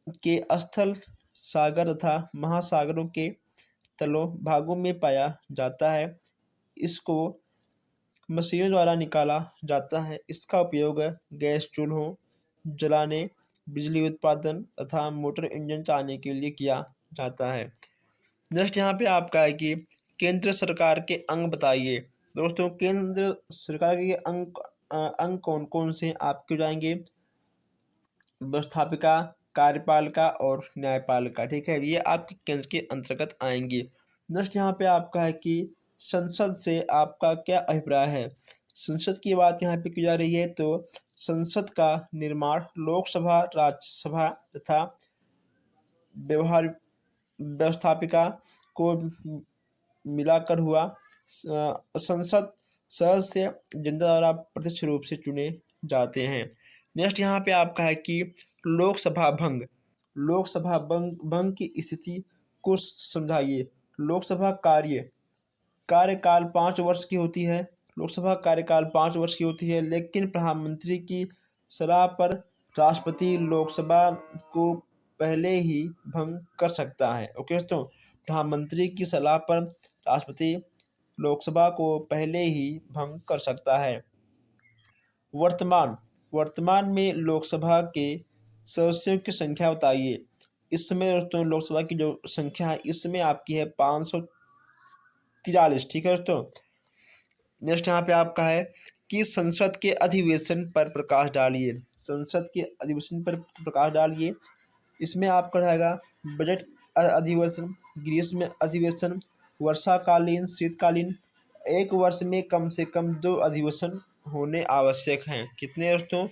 के स्थल, सागर तथा महासागरों के तलों भागों में पाया जाता है। इसको मशीनों द्वारा निकाला जाता है। इसका उपयोग गैस चूल्हों जलाने, बिजली उत्पादन तथा मोटर इंजन चलाने के लिए किया जाता है। नेक्स्ट यहाँ पे आपका है कि केंद्र सरकार के अंग बताइए। दोस्तों, केंद्र सरकार के अंग कौन कौन से आपके जाएंगे? व्यवस्थापिका, कार्यपालिका और न्यायपालिका। ठीक है, ये आपके केंद्र के अंतर्गत आएंगे। नेक्स्ट यहाँ पे आपका है कि संसद से आपका क्या अभिप्राय है? संसद की बात यहाँ पे की जा रही है तो संसद का निर्माण लोकसभा, राज्यसभा तथा व्यवहार व्यवस्थापिका को मिलाकर हुआ। संसद सदस्य जनता द्वारा प्रत्यक्ष रूप से चुने जाते हैं। नेक्स्ट यहाँ पे आपका है कि लोकसभा भंग। भंग की स्थिति को समझाइए। लोकसभा कार्यकाल 5 वर्ष की होती है। लोकसभा कार्यकाल 5 वर्ष की होती है, लेकिन प्रधानमंत्री की सलाह पर राष्ट्रपति लोकसभा को पहले ही भंग कर सकता है। ओके दोस्तों, प्रधानमंत्री की सलाह पर राष्ट्रपति लोकसभा को पहले ही भंग कर सकता है। वर्तमान वर्तमान में लोकसभा के सदस्यों की संख्या बताइए। इस समय दोस्तों लोकसभा की जो संख्या है इस समय आपकी है 543। ठीक है दोस्तों। नेक्स्ट यहाँ पे आपका है कि संसद के अधिवेशन पर प्रकाश डालिए। संसद के अधिवेशन पर प्रकाश डालिए। इसमें आपका रहेगा बजट अधिवेशन, ग्रीष्म अधिवेशन, वर्षाकालीन, शीतकालीन। एक वर्ष में कम से कम 2 अधिवेशन होने आवश्यक हैं। कितने दोस्तों?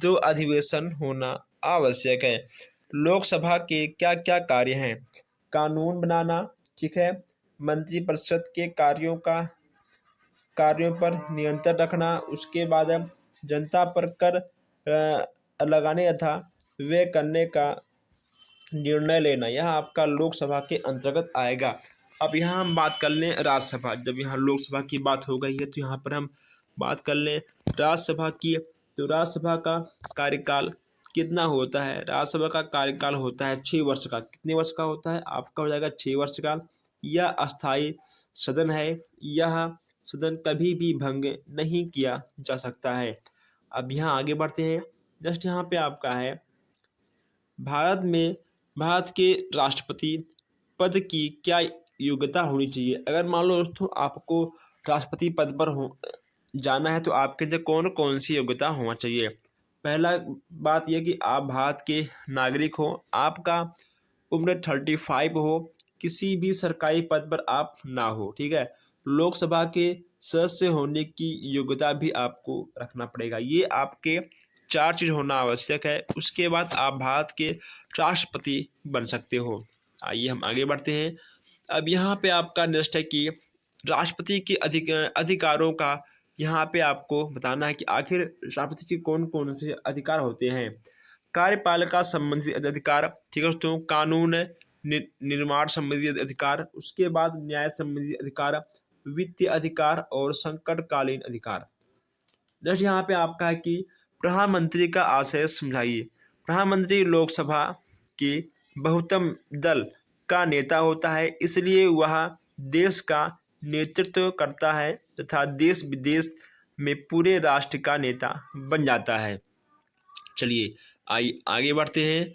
2 अधिवेशन होना आवश्यक है। लोकसभा के क्या क्या कार्य हैं? कानून बनाना, ठीक है, मंत्रिपरिषद के कार्यों पर नियंत्रण रखना, उसके बाद जनता पर कर लगाने तथा व्यय करने का निर्णय लेना, यह आपका लोकसभा के अंतर्गत आएगा। अब यहाँ हम बात कर लें राज्यसभा। जब यहाँ लोकसभा की बात हो गई है तो यहाँ पर हम बात कर लें राज्यसभा की। तो राज्यसभा का कार्यकाल कितना होता है? राज्यसभा का कार्यकाल होता है 6 वर्ष का। कितने वर्ष का होता है? आपका हो जाएगा 6 वर्ष का। यह अस्थायी सदन है। यह सदन कभी भी भंग नहीं किया जा सकता है। अब यहाँ आगे बढ़ते हैं। जस्ट यहाँ पे आपका है भारत के राष्ट्रपति पद की क्या योग्यता होनी चाहिए। अगर मान लो दोस्तों आपको राष्ट्रपति पद पर जाना है तो आपके अंदर कौन कौन सी योग्यता होना चाहिए। पहला बात यह कि आप भारत के नागरिक हो, आपका उम्र 35 हो, किसी भी सरकारी पद पर आप ना हो, ठीक है। लोकसभा के सदस्य होने की योग्यता भी आपको रखना पड़ेगा। ये आपके 4 चीज़ होना आवश्यक है। उसके बाद आप भारत के राष्ट्रपति बन सकते हो। आइए हम आगे बढ़ते हैं। अब यहाँ पे आपका नेक्स्ट है कि राष्ट्रपति के अधिकारों का यहाँ पे आपको बताना है कि आखिर राष्ट्रपति के कौन कौन से अधिकार होते हैं। कार्यपालिका संबंधी अधिकार, ठीक है दोस्तों, कानून निर्माण संबंधी अधिकार, उसके बाद न्याय संबंधी अधिकार, वित्तीय अधिकार और संकटकालीन अधिकार। जैसे यहाँ पे आपका है कि प्रधानमंत्री का आशय समझाइए। प्रधानमंत्री लोकसभा के बहुमत दल का नेता होता है, इसलिए वह देश का नेतृत्व करता है तथा देश विदेश में पूरे राष्ट्र का नेता बन जाता है। चलिए आइए आगे बढ़ते हैं।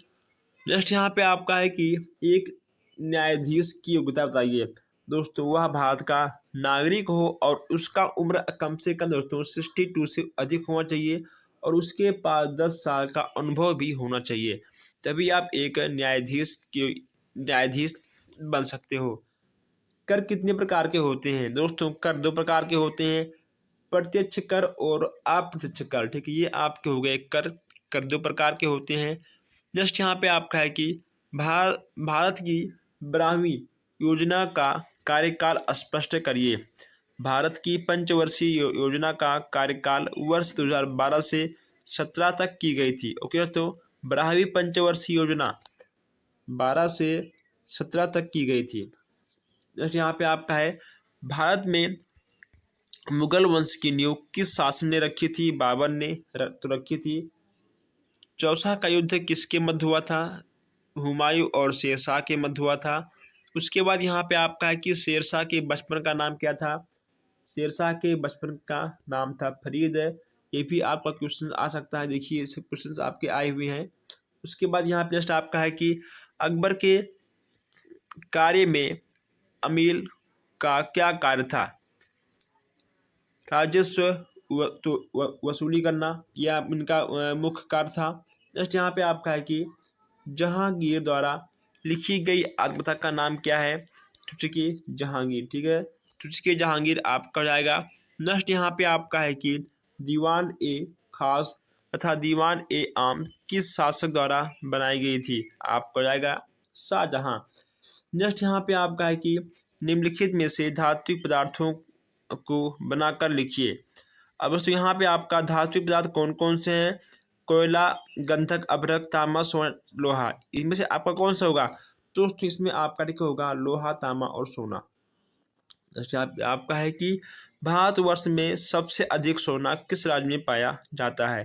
जस्ट यहाँ पे आपका है कि एक न्यायाधीश की योग्यता बताइए। दोस्तों वह भारत का नागरिक हो और उसका उम्र कम से कम दोस्तों 62 से अधिक होना चाहिए और उसके पास 10 साल का अनुभव भी होना चाहिए, तभी आप एक न्यायाधीश बन सकते हो। कर कितने प्रकार के होते हैं दोस्तों? कर 2 प्रकार के होते हैं, प्रत्यक्ष कर और अप्रत्यक्ष कर, ठीक है। ये आपके हो गए कर। कर 2 प्रकार के होते हैं। जस्ट यहाँ पे आपका है कि भारत की 12वीं योजना का कार्यकाल स्पष्ट करिए। भारत की पंचवर्षीय योजना का कार्यकाल वर्ष 2012 से 17 तक की गई थी। ओके तो 12वीं पंचवर्षीय योजना 12 से 17 तक की गई थी। जैसे यहाँ पे आपका है भारत में मुगल वंश की नींव किस शासन ने रखी थी? बाबर ने तो रखी थी। चौसा का युद्ध किसके मध्य हुआ था? हुमायूं और शेरशाह के मध्य हुआ था। उसके बाद यहाँ पे आपका है कि शेरशाह के बचपन का नाम क्या था? शेरशाह के बचपन का नाम था फरीद। ये भी आपका क्वेश्चन आ सकता है, देखिए ऐसे क्वेश्चन आपके आए हुए हैं। उसके बाद यहाँ पे जस्ट आपका है कि अकबर के कार्य में अमील का क्या कार्य था? राजस्व वसूली करना या इनका मुख्य कार्य था। जस्ट यहाँ पे आपका है कि जहांगीर द्वारा लिखी गई आत्मकथा का नाम क्या है? तुझके जहांगीर, ठीक है। तुझके जहांगीर आपका जाएगा। नेक्स्ट यहाँ पे आपका है कि दीवान ए खास तथा दीवान ए आम किस शासक द्वारा बनाई गई थी? आपका जाएगा शाहजहां। नेक्स्ट यहाँ पे आपका है कि निम्नलिखित में से धात्विक पदार्थों को बनाकर लिखिए। अब दोस्तों यहाँ पे आपका धात्विक पदार्थ कौन कौन से हैं? कोयला, गंधक, अभ्रक, तांबा, सोना, लोहा। इनमें से आपका कौन सा होगा? दोस्तों इसमें आपका ठीक होगा लोहा, तांबा और सोना। आपका है कि भारतवर्ष में सबसे अधिक सोना किस राज्य में पाया जाता है?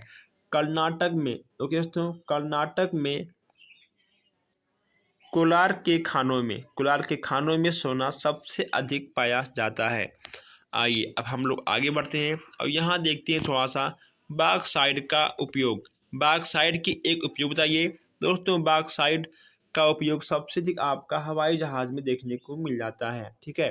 कर्नाटक में। ओके दोस्तों, कर्नाटक में कोलार के खानों में सोना सबसे अधिक पाया जाता है। आइए अब हम लोग आगे बढ़ते हैं और यहाँ देखते हैं थोड़ा सा बॉक्साइट का उपयोग। बॉक्साइट की एक उपयोग बताइए। दोस्तों बॉक्साइट का उपयोग सबसे अधिक आपका हवाई जहाज में देखने को मिल जाता है, ठीक है।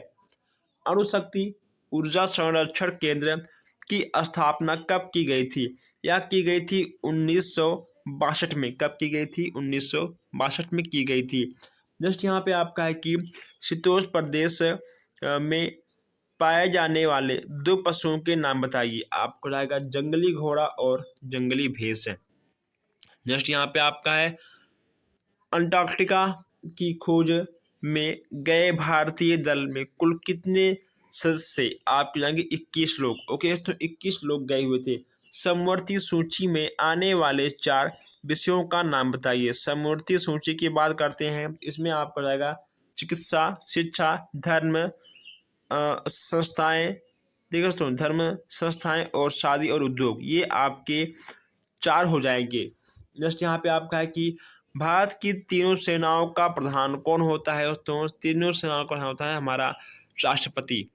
अणुशक्ति ऊर्जा संरक्षण केंद्र की स्थापना कब की गई थी? यह की गई थी 1962 में। कब की गई थी? 1962 में की गई थी। जस्ट यहाँ पे आपका है कि शीतोष्ण प्रदेश में पाए जाने वाले 2 पशुओं के नाम बताइए। आपको जाएगा जंगली घोड़ा और जंगली भैंस। जस्ट यहाँ पे आपका है अंटार्कटिका की खोज में गए भारतीय दल में कुल कितने सदस्य? आपके जाएंगे 21 लोग। ओके तो 21 लोग गए हुए थे। समवर्ती सूची में आने वाले 4 विषयों का नाम बताइए। समवर्ती सूची की बात करते हैं, इसमें आपका जाएगा चिकित्सा, शिक्षा, धर्म संस्थाएं, देखो दोस्तों धर्म संस्थाएं और शादी और उद्योग, ये आपके 4 हो जाएंगे। जस्ट यहाँ पे आपका है कि भारत की तीनों सेनाओं का प्रधान कौन होता है? दोस्तों तीनों सेनाओं का प्रधान होता है हमारा राष्ट्रपति।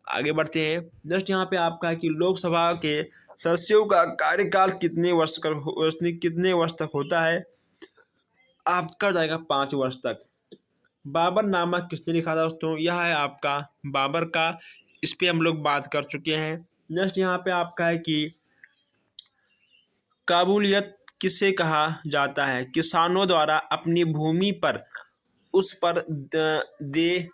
आगे बढ़ते हैं। नेक्स्ट यहाँ पे आपका है कि लोकसभा के सदस्यों का कार्यकाल कितने वर्ष तक होता है। आपका हो जाएगा 5 वर्ष तक। बाबरनामा किसने लिखा था दोस्तों, यह है आपका बाबर का। इस पे हम लोग बात कर चुके हैं। नेक्स्ट यहाँ पे आपका है कि काबूलियत किसे कहा जाता है। किसानों द्वारा अपनी भूमि पर उस पर दे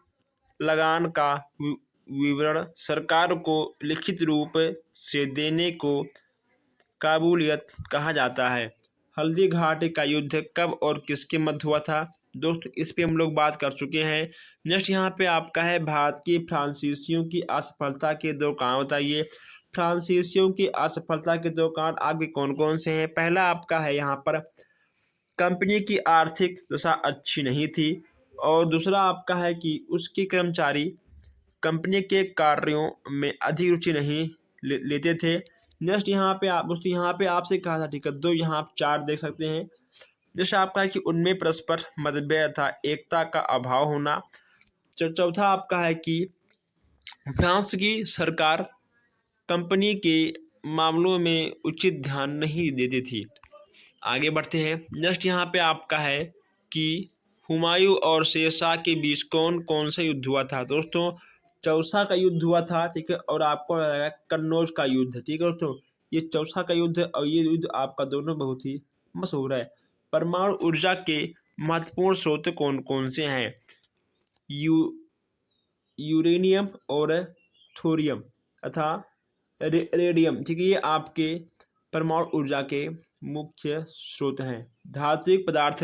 लगान का विवरण सरकार को लिखित रूप से देने को काबूलियत कहा जाता है। हल्दी घाटी का युद्ध कब और किसके मध्य हुआ था दोस्तों, इस पे हम लोग बात कर चुके हैं। नेक्स्ट यहाँ पे आपका है भारत की फ्रांसीसियों की असफलता के 2 कारण बताइए। फ्रांसीसियों की असफलता के 2 कारण आगे कौन कौन से हैं। पहला आपका है यहाँ पर कंपनी की आर्थिक दशा अच्छी नहीं थी, और दूसरा आपका है कि उसके कर्मचारी कंपनी के कार्यों में अधिक रुचि नहीं लेते थे। नेक्स्ट यहाँ पे आप दोस्तों यहाँ पे आपसे कहा था, ठीक है, 2 यहाँ आप 4 देख सकते हैं। जैसे आपका है कि उनमें परस्पर मतभेद था, एकता का अभाव होना। चौथा आपका है कि फ्रांस की सरकार कंपनी के मामलों में उचित ध्यान नहीं देती थी। आगे बढ़ते हैं। नेक्स्ट यहाँ पे आपका है कि हुमायूं और शेरशाह के बीच कौन कौन सा युद्ध हुआ था दोस्तों। चौसा का युद्ध हुआ था, ठीक है, और आपको रहेगा कन्नौज का युद्ध, ठीक है दोस्तों। ये चौसा का युद्ध और ये युद्ध आपका दोनों बहुत ही मशहूर है। परमाणु ऊर्जा के महत्वपूर्ण स्रोत कौन कौन से हैं। यूरेनियम और थोरियम तथा रेडियम, ठीक है, ये आपके परमाणु ऊर्जा के मुख्य स्रोत हैं। धात्विक पदार्थ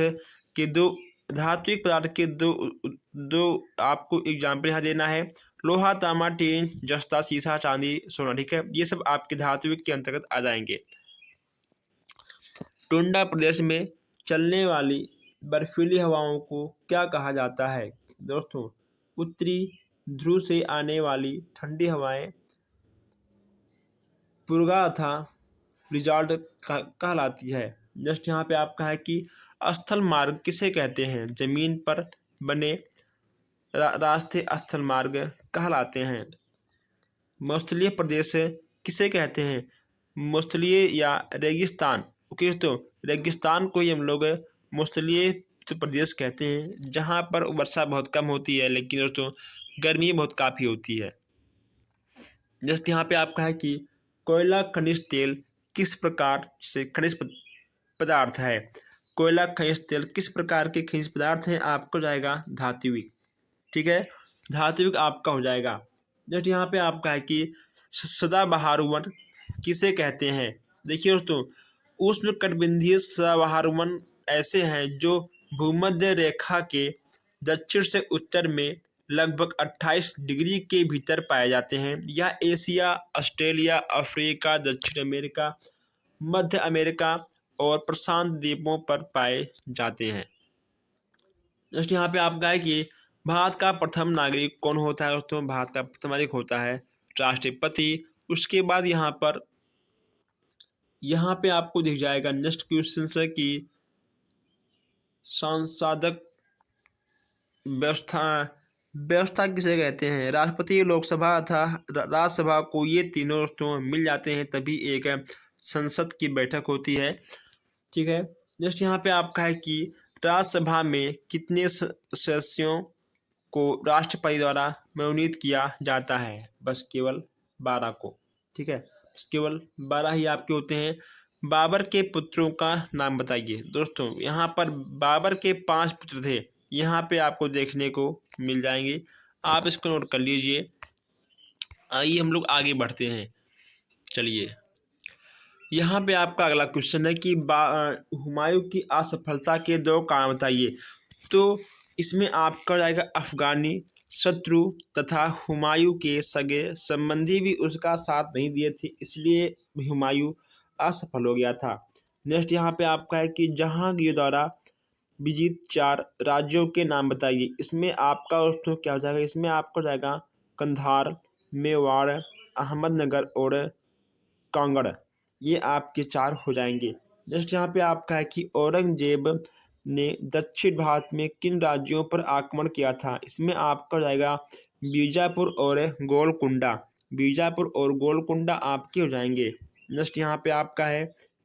के दो आपको एग्जाम्पल यहाँ देना है। लोहा, तांबा, टीन, जस्ता, सीसा, चांदी, सोना, ठीक है, ये सब आपके धात्विक के अंतर्गत आ जाएंगे। टुंडा प्रदेश में चलने वाली बर्फीली हवाओं को क्या कहा जाता है दोस्तों। उत्तरी ध्रुव से आने वाली ठंडी हवाएं पुर्गा तथा रिजॉर्ट कहलाती है। जस्ट यहाँ पे आपका है कि स्थल मार्ग किसे कहते हैं। जमीन पर बने रास्ते स्थल मार्ग कहलाते हैं। मौसलीय प्रदेश किसे कहते हैं। मौसलीय या रेगिस्तान, ओके तो रेगिस्तान को ही हम लोग मौसलीय प्रदेश कहते हैं, जहाँ पर वर्षा बहुत कम होती है लेकिन दोस्तों गर्मी बहुत काफ़ी होती है। जैसे यहाँ पे आपका है कि कोयला खनिज तेल किस प्रकार से खनिज पदार्थ है। कोयला खनिज तेल किस प्रकार के खनिज पदार्थ हैं, आपको जाएगा धात्विक, ठीक है, धात्विक आपका हो जाएगा। जैसे यहाँ पे आपका है कि सदाबहार वन किसे कहते हैं। देखिए दोस्तों, उष्णकटिबंधीय सदाबहार वन ऐसे हैं जो भूमध्य रेखा के दक्षिण से उत्तर में लगभग 28 डिग्री के भीतर पाए जाते हैं। यह एशिया, ऑस्ट्रेलिया, अफ्रीका, दक्षिण अमेरिका, मध्य अमेरिका और प्रशांत द्वीपों पर पाए जाते हैं। जैसे यहाँ पे आपका है कि भारत का प्रथम नागरिक कौन होता है दोस्तों। भारत का प्रथम नागरिक होता है राष्ट्रपति। उसके बाद यहाँ पे आपको दिख जाएगा नेक्स्ट क्वेश्चन से कि सांसदक व्यवस्था किसे कहते हैं। राष्ट्रपति, लोकसभा तथा राज्यसभा को ये तीनों दोस्तों मिल जाते हैं तभी एक संसद की बैठक होती है, ठीक है। नेक्स्ट यहाँ पे आपका है कि राज्यसभा में कितने सदस्यों को राष्ट्रपति द्वारा मनोनीत किया जाता है। बस केवल 12 को, ठीक है, बस केवल 12 ही आपके होते हैं। बाबर के पुत्रों का नाम बताइए दोस्तों। यहाँ पर बाबर के 5 पुत्र थे, यहाँ पे आपको देखने को मिल जाएंगे, आप इसको नोट कर लीजिए। आइए हम लोग आगे बढ़ते हैं। चलिए यहाँ पे आपका अगला क्वेश्चन है कि हुमायूं की असफलता के 2 कारण बताइए। तो इसमें आपका जाएगा अफगानी शत्रु तथा हुमायूं के सगे संबंधी भी उसका साथ नहीं दिए थे, इसलिए हुमायूं असफल हो गया था। नेक्स्ट यहाँ पे आपका है कि जहांगीर द्वारा विजित 4 राज्यों के नाम बताइए। इसमें आपका दोस्तों क्या हो जाएगा, इसमें आपको जाएगा कंधार, मेवाड़, अहमदनगर और कांगड़, ये आपके 4 हो जाएंगे। नेक्स्ट यहाँ पे आपका है कि औरंगजेब ने दक्षिण भारत में किन राज्यों पर आक्रमण किया था? इसमें आपका हो जाएगा बीजापुर और गोलकुंडा। बीजापुर और गोलकुंडा आपके हो जाएंगे। नेक्स्ट यहाँ पे आपका है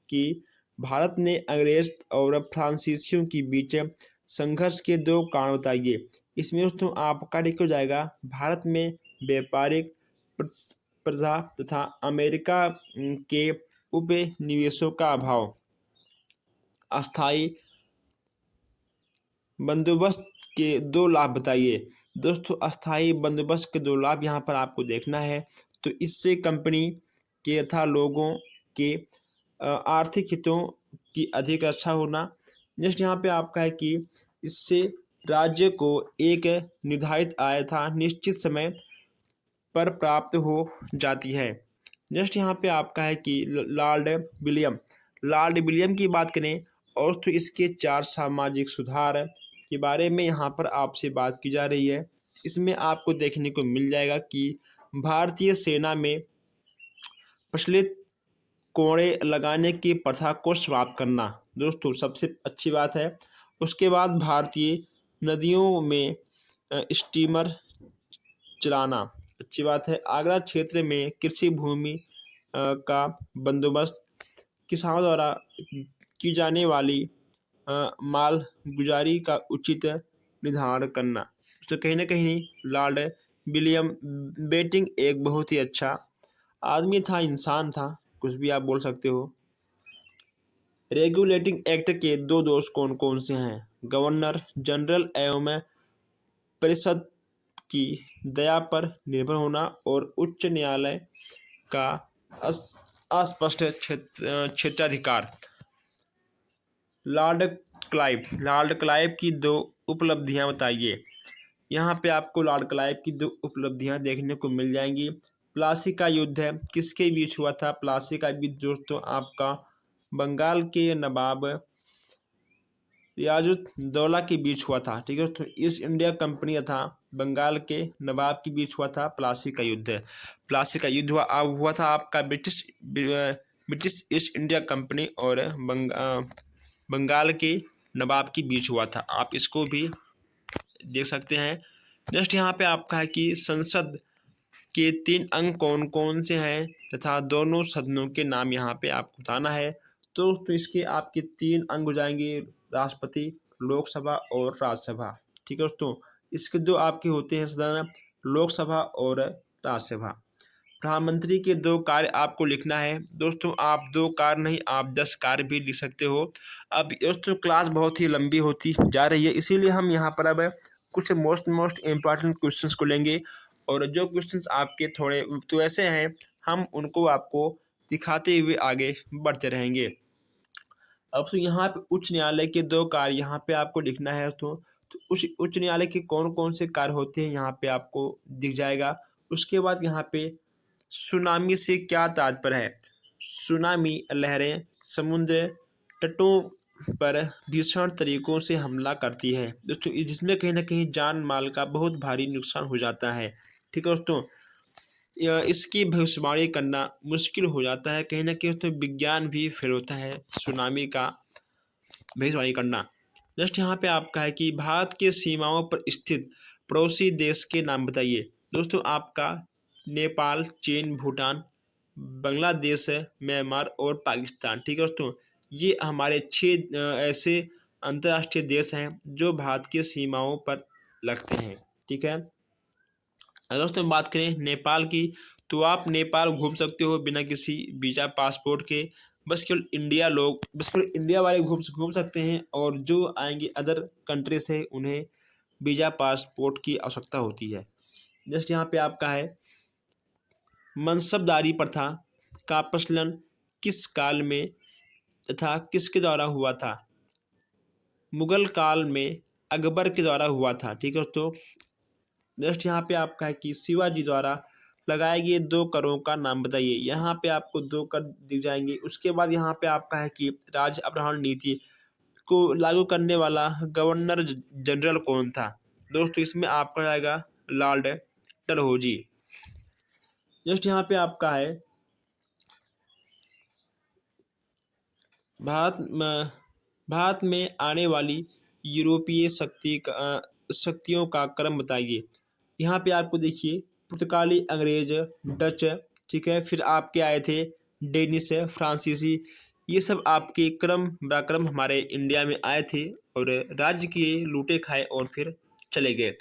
कि भारत ने अंग्रेज और फ्रांसीसियों के बीच संघर्ष के दो कारण बताइए। इसमें दोस्तों आपका ठीक हो जाएगा भारत में व्यापारिक प्रजा तथा अमेरिका के उपनिवेशों का अभाव। अस्थायी बंदोबस्त के दो लाभ बताइए। दोस्तों अस्थायी बंदोबस्त के दो लाभ यहाँ पर आपको देखना है। तो इससे कंपनी के तथा लोगों के आर्थिक हितों की अधिक रक्षा होना। नेक्स्ट यहाँ पे आपका है कि इससे राज्य को एक निर्धारित आय तथा निश्चित समय पर प्राप्त हो जाती है। नेक्स्ट यहाँ पे आपका है कि लॉर्ड विलियम की बात करें और तो इसके 4 सामाजिक सुधार के बारे में यहाँ पर आपसे बात की जा रही है। इसमें आपको देखने को मिल जाएगा कि भारतीय सेना में प्रचलित कोड़े लगाने की प्रथा को समाप्त करना दोस्तों सबसे अच्छी बात है। उसके बाद भारतीय नदियों में स्टीमर चलाना अच्छी बात है। आगरा क्षेत्र में कृषि भूमि का बंदोबस्त, किसानों द्वारा की जाने वाली माल गुजारी का उचित निर्धारण करना। तो कहीं ना कहीं लॉर्ड विलियम बेंटिंक एक बहुत ही अच्छा आदमी था, इंसान था, कुछ भी आप बोल सकते हो। रेगुलेटिंग एक्ट के दो दोष कौन कौन से हैं? गवर्नर जनरल एवं परिषद की दया पर निर्भर होना और उच्च न्यायालय का अस्पष्ट क्षेत्राधिकार। लॉर्ड क्लाइव की दो उपलब्धियां बताइए। यहाँ पे आपको लॉर्ड क्लाइव की दो उपलब्धियां देखने को मिल जाएंगी। प्लासी का युद्ध किसके बीच हुआ था? प्लासी का युद्ध दोस्तों आपका बंगाल के नवाब रियाजुद्दौला के बीच हुआ था। ठीक है दोस्तों, ईस्ट इंडिया कंपनी तथा बंगाल के नवाब के बीच हुआ था प्लासी का युद्ध। प्लासी का युद्ध हुआ था आपका ब्रिटिश ईस्ट इंडिया कंपनी और बंगाल के नवाब के बीच हुआ था। आप इसको भी देख सकते हैं। नेक्स्ट यहाँ पे आपका है कि संसद के 3 अंग कौन कौन से हैं तथा दोनों सदनों के नाम यहाँ पे आपको बताना है। तो इसके आपके 3 अंग हो जाएंगे, राष्ट्रपति, लोकसभा और राज्यसभा। ठीक है दोस्तों, इसके दो आपके होते हैं सदन, लोकसभा और राज्यसभा। प्रधानमंत्री के 2 कार्य आपको लिखना है। दोस्तों आप 2 कार्य नहीं, आप 10 कार्य भी लिख सकते हो। अब दोस्तों क्लास बहुत ही लंबी होती जा रही है, इसीलिए हम यहाँ पर अब कुछ मोस्ट इम्पॉर्टेंट क्वेश्चंस को लेंगे और जो क्वेश्चंस आपके थोड़े तो ऐसे हैं, हम उनको आपको दिखाते हुए आगे बढ़ते रहेंगे। अब तो यहाँ पे उच्च न्यायालय के 2 कार्य यहाँ पे आपको लिखना है। तो उच्च न्यायालय के कौन कौन से कार्य होते हैं यहाँ पे आपको दिख जाएगा। उसके बाद यहाँ पे सुनामी से क्या तात्पर्य है? सुनामी लहरें समुद्र तटों पर भीषण तरीकों से हमला करती है दोस्तों, जिसमें कहीं ना कहीं जान माल का बहुत भारी नुकसान हो जाता है। ठीक है दोस्तों, इसकी भविष्यवाणी करना मुश्किल हो जाता है, कहीं ना कहीं उसमें विज्ञान भी फेल होता है सुनामी का भविष्यवाणी करना। जस्ट यहाँ पे आपका है कि भारत के सीमाओं पर स्थित पड़ोसी देश के नाम बताइए। दोस्तों आपका नेपाल, चीन, भूटान, बांग्लादेश, म्यांमार और पाकिस्तान। ठीक है दोस्तों, ये हमारे 6 ऐसे अंतर्राष्ट्रीय देश हैं जो भारत की सीमाओं पर लगते हैं। ठीक है, अगर दोस्तों बात करें नेपाल की, तो आप नेपाल घूम सकते हो बिना किसी वीज़ा पासपोर्ट के। बस केवल इंडिया वाले घूम सकते हैं और जो आएंगे अदर कंट्री से उन्हें वीज़ा पासपोर्ट की आवश्यकता होती है। जस्ट यहाँ पे आपका है मनसबदारी प्रथा का प्रचलन किस काल में तथा किसके द्वारा हुआ था? मुगल काल में अकबर के द्वारा हुआ था। ठीक है दोस्तों, नेक्स्ट यहाँ पे आपका है कि शिवाजी द्वारा लगाए गए 2 करों का नाम बताइए। यहाँ पे आपको 2 कर दिख जाएंगे। उसके बाद यहाँ पे आपका है कि राज्य अपहरण नीति को लागू करने वाला गवर्नर जनरल कौन था? दोस्तों इसमें आपका आएगा लॉर्ड डलहौजी। नेक्स्ट यहाँ पे आपका है भारत में आने वाली यूरोपीय शक्तियों का क्रम बताइए। यहाँ पे आपको देखिए पुर्तगाली, अंग्रेज, डच, ठीक है, फिर आपके आए थे डेनिश, फ्रांसीसी, ये सब आपके क्रम हमारे इंडिया में आए थे और राज्य के लूटे खाए और फिर चले गए।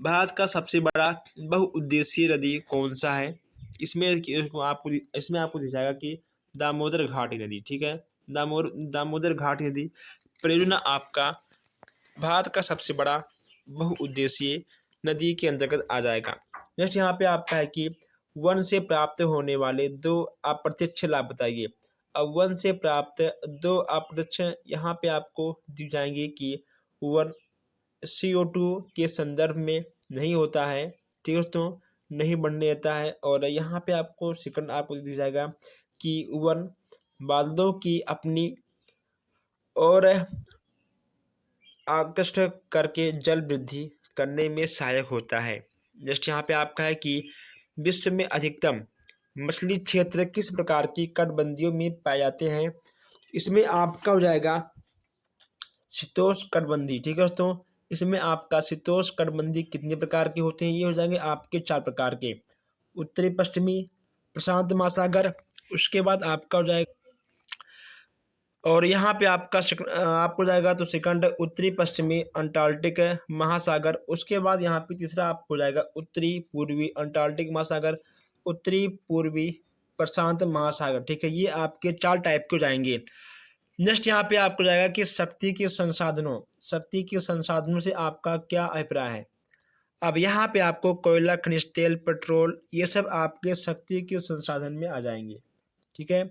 भारत का सबसे बड़ा बहुउद्देशीय नदी कौन सा है? इसमें आपको दिख जाएगा कि दामोदर घाटी नदी, ठीक है, दामोदर घाटी नदी परियोजना आपका भारत का सबसे बड़ा बहुउद्देशीय नदी के अंतर्गत आ जाएगा। नेक्स्ट यहाँ पे आपका है कि वन से प्राप्त होने वाले 2 अप्रत्यक्ष लाभ बताइए। अब वन से प्राप्त 2 अप्रत्यक्ष यहाँ पे आपको दिख जाएंगे कि वन CO2 के संदर्भ में नहीं होता है, ठीक है दोस्तों, नहीं बढ़ने देता है। और यहाँ पे आपको सेकंड आपको दिख जाएगा कि वन बादलों की अपनी और आकृष्ट करके जल वृद्धि करने में सहायक होता है। जस्ट यहाँ पे आपका है कि विश्व में अधिकतम मछली क्षेत्र किस प्रकार की कटिबंधियों में पाए जाते हैं? इसमें आपका हो जाएगा शीतोष्ण कटिबंधी, ठीक है दोस्तों। इसमें आपका शीतोष्ण कटिबंधी कितने प्रकार के होते हैं? ये हो जाएंगे आपके 4 प्रकार के। उत्तरी पश्चिमी प्रशांत महासागर, उसके बाद आपका हो जाएगा, और यहाँ पे आपको जाएगा तो सेकंड उत्तरी पश्चिमी अंटार्कटिक महासागर। उसके बाद यहाँ पे तीसरा आपको जाएगा उत्तरी पूर्वी अंटार्कटिक महासागर, उत्तरी पूर्वी प्रशांत महासागर, ठीक है। ये आपके 4 टाइप के हो जाएंगे। नेक्स्ट यहाँ पे आपको जाएगा कि शक्ति के संसाधनों से आपका क्या अभिप्राय है? अब यहाँ पे आपको कोयला, खनिज तेल, पेट्रोल, ये सब आपके शक्ति के संसाधन में आ जाएंगे, ठीक है।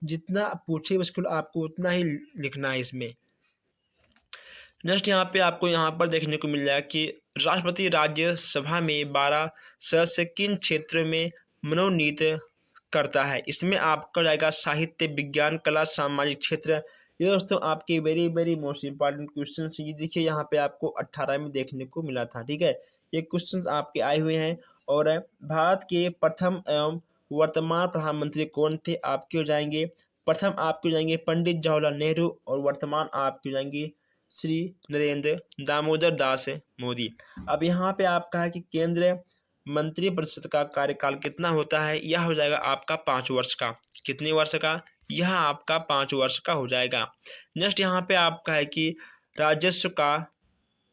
जितना पूछे बिल्कुल आपको उतना ही लिखना है इसमें। नेक्स्ट यहाँ पे आपको यहाँ पर देखने को मिल जाएगा कि राष्ट्रपति राज्यसभा में 12 सदस्य किन क्षेत्रों में मनोनीत करता है? इसमें आपका जाएगा साहित्य, विज्ञान, कला, सामाजिक क्षेत्र। ये दोस्तों आपके very very most important question. ये देखिए यहाँ पे आपको 18 में देखने को मिला था, ठीक है। ये क्वेश्चन आपके आए हुए हैं। और भारत के प्रथम एवं वर्तमान प्रधानमंत्री कौन थे? आपके हो जाएंगे प्रथम आपके हो जाएंगे पंडित जवाहरलाल नेहरू, और वर्तमान आपके हो जाएंगे श्री नरेंद्र दामोदर दास मोदी। अब यहाँ पे आपका है कि केंद्र मंत्रिपरिषद का कार्यकाल कितना होता है? यह हो जाएगा आपका 5 वर्ष का। कितने वर्ष का? यह आपका 5 वर्ष का हो जाएगा। नेक्स्ट यहाँ पे आपका है कि राजस्व का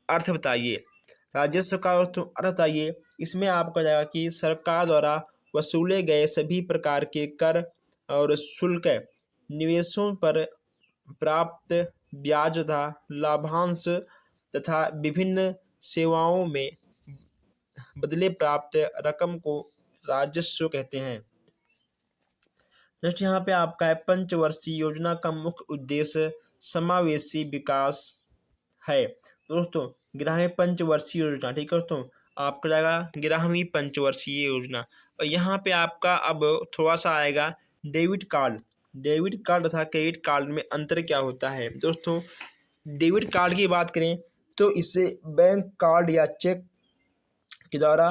अर्थ बताइए। राजस्व का अर्थ बताइए। इसमें आपका जाएगा कि सरकार द्वारा वसूले गए सभी प्रकार के कर और शुल्क, निवेशों पर प्राप्त ब्याज तथा लाभांश तथा विभिन्न सेवाओं में बदले प्राप्त रकम को राजस्व कहते हैं। नेक्स्ट यहाँ पे आपका है पंचवर्षीय योजना का मुख्य उद्देश्य समावेशी विकास है। दोस्तों 11वीं पंचवर्षीय योजना, ठीक है दोस्तों, आपका जाएगा 11वीं पंचवर्षीय योजना। और यहाँ पे आपका अब थोड़ा सा आएगा डेबिट कार्ड तथा क्रेडिट कार्ड में अंतर क्या होता है? दोस्तों डेबिट कार्ड की बात करें तो इससे बैंक कार्ड या चेक के द्वारा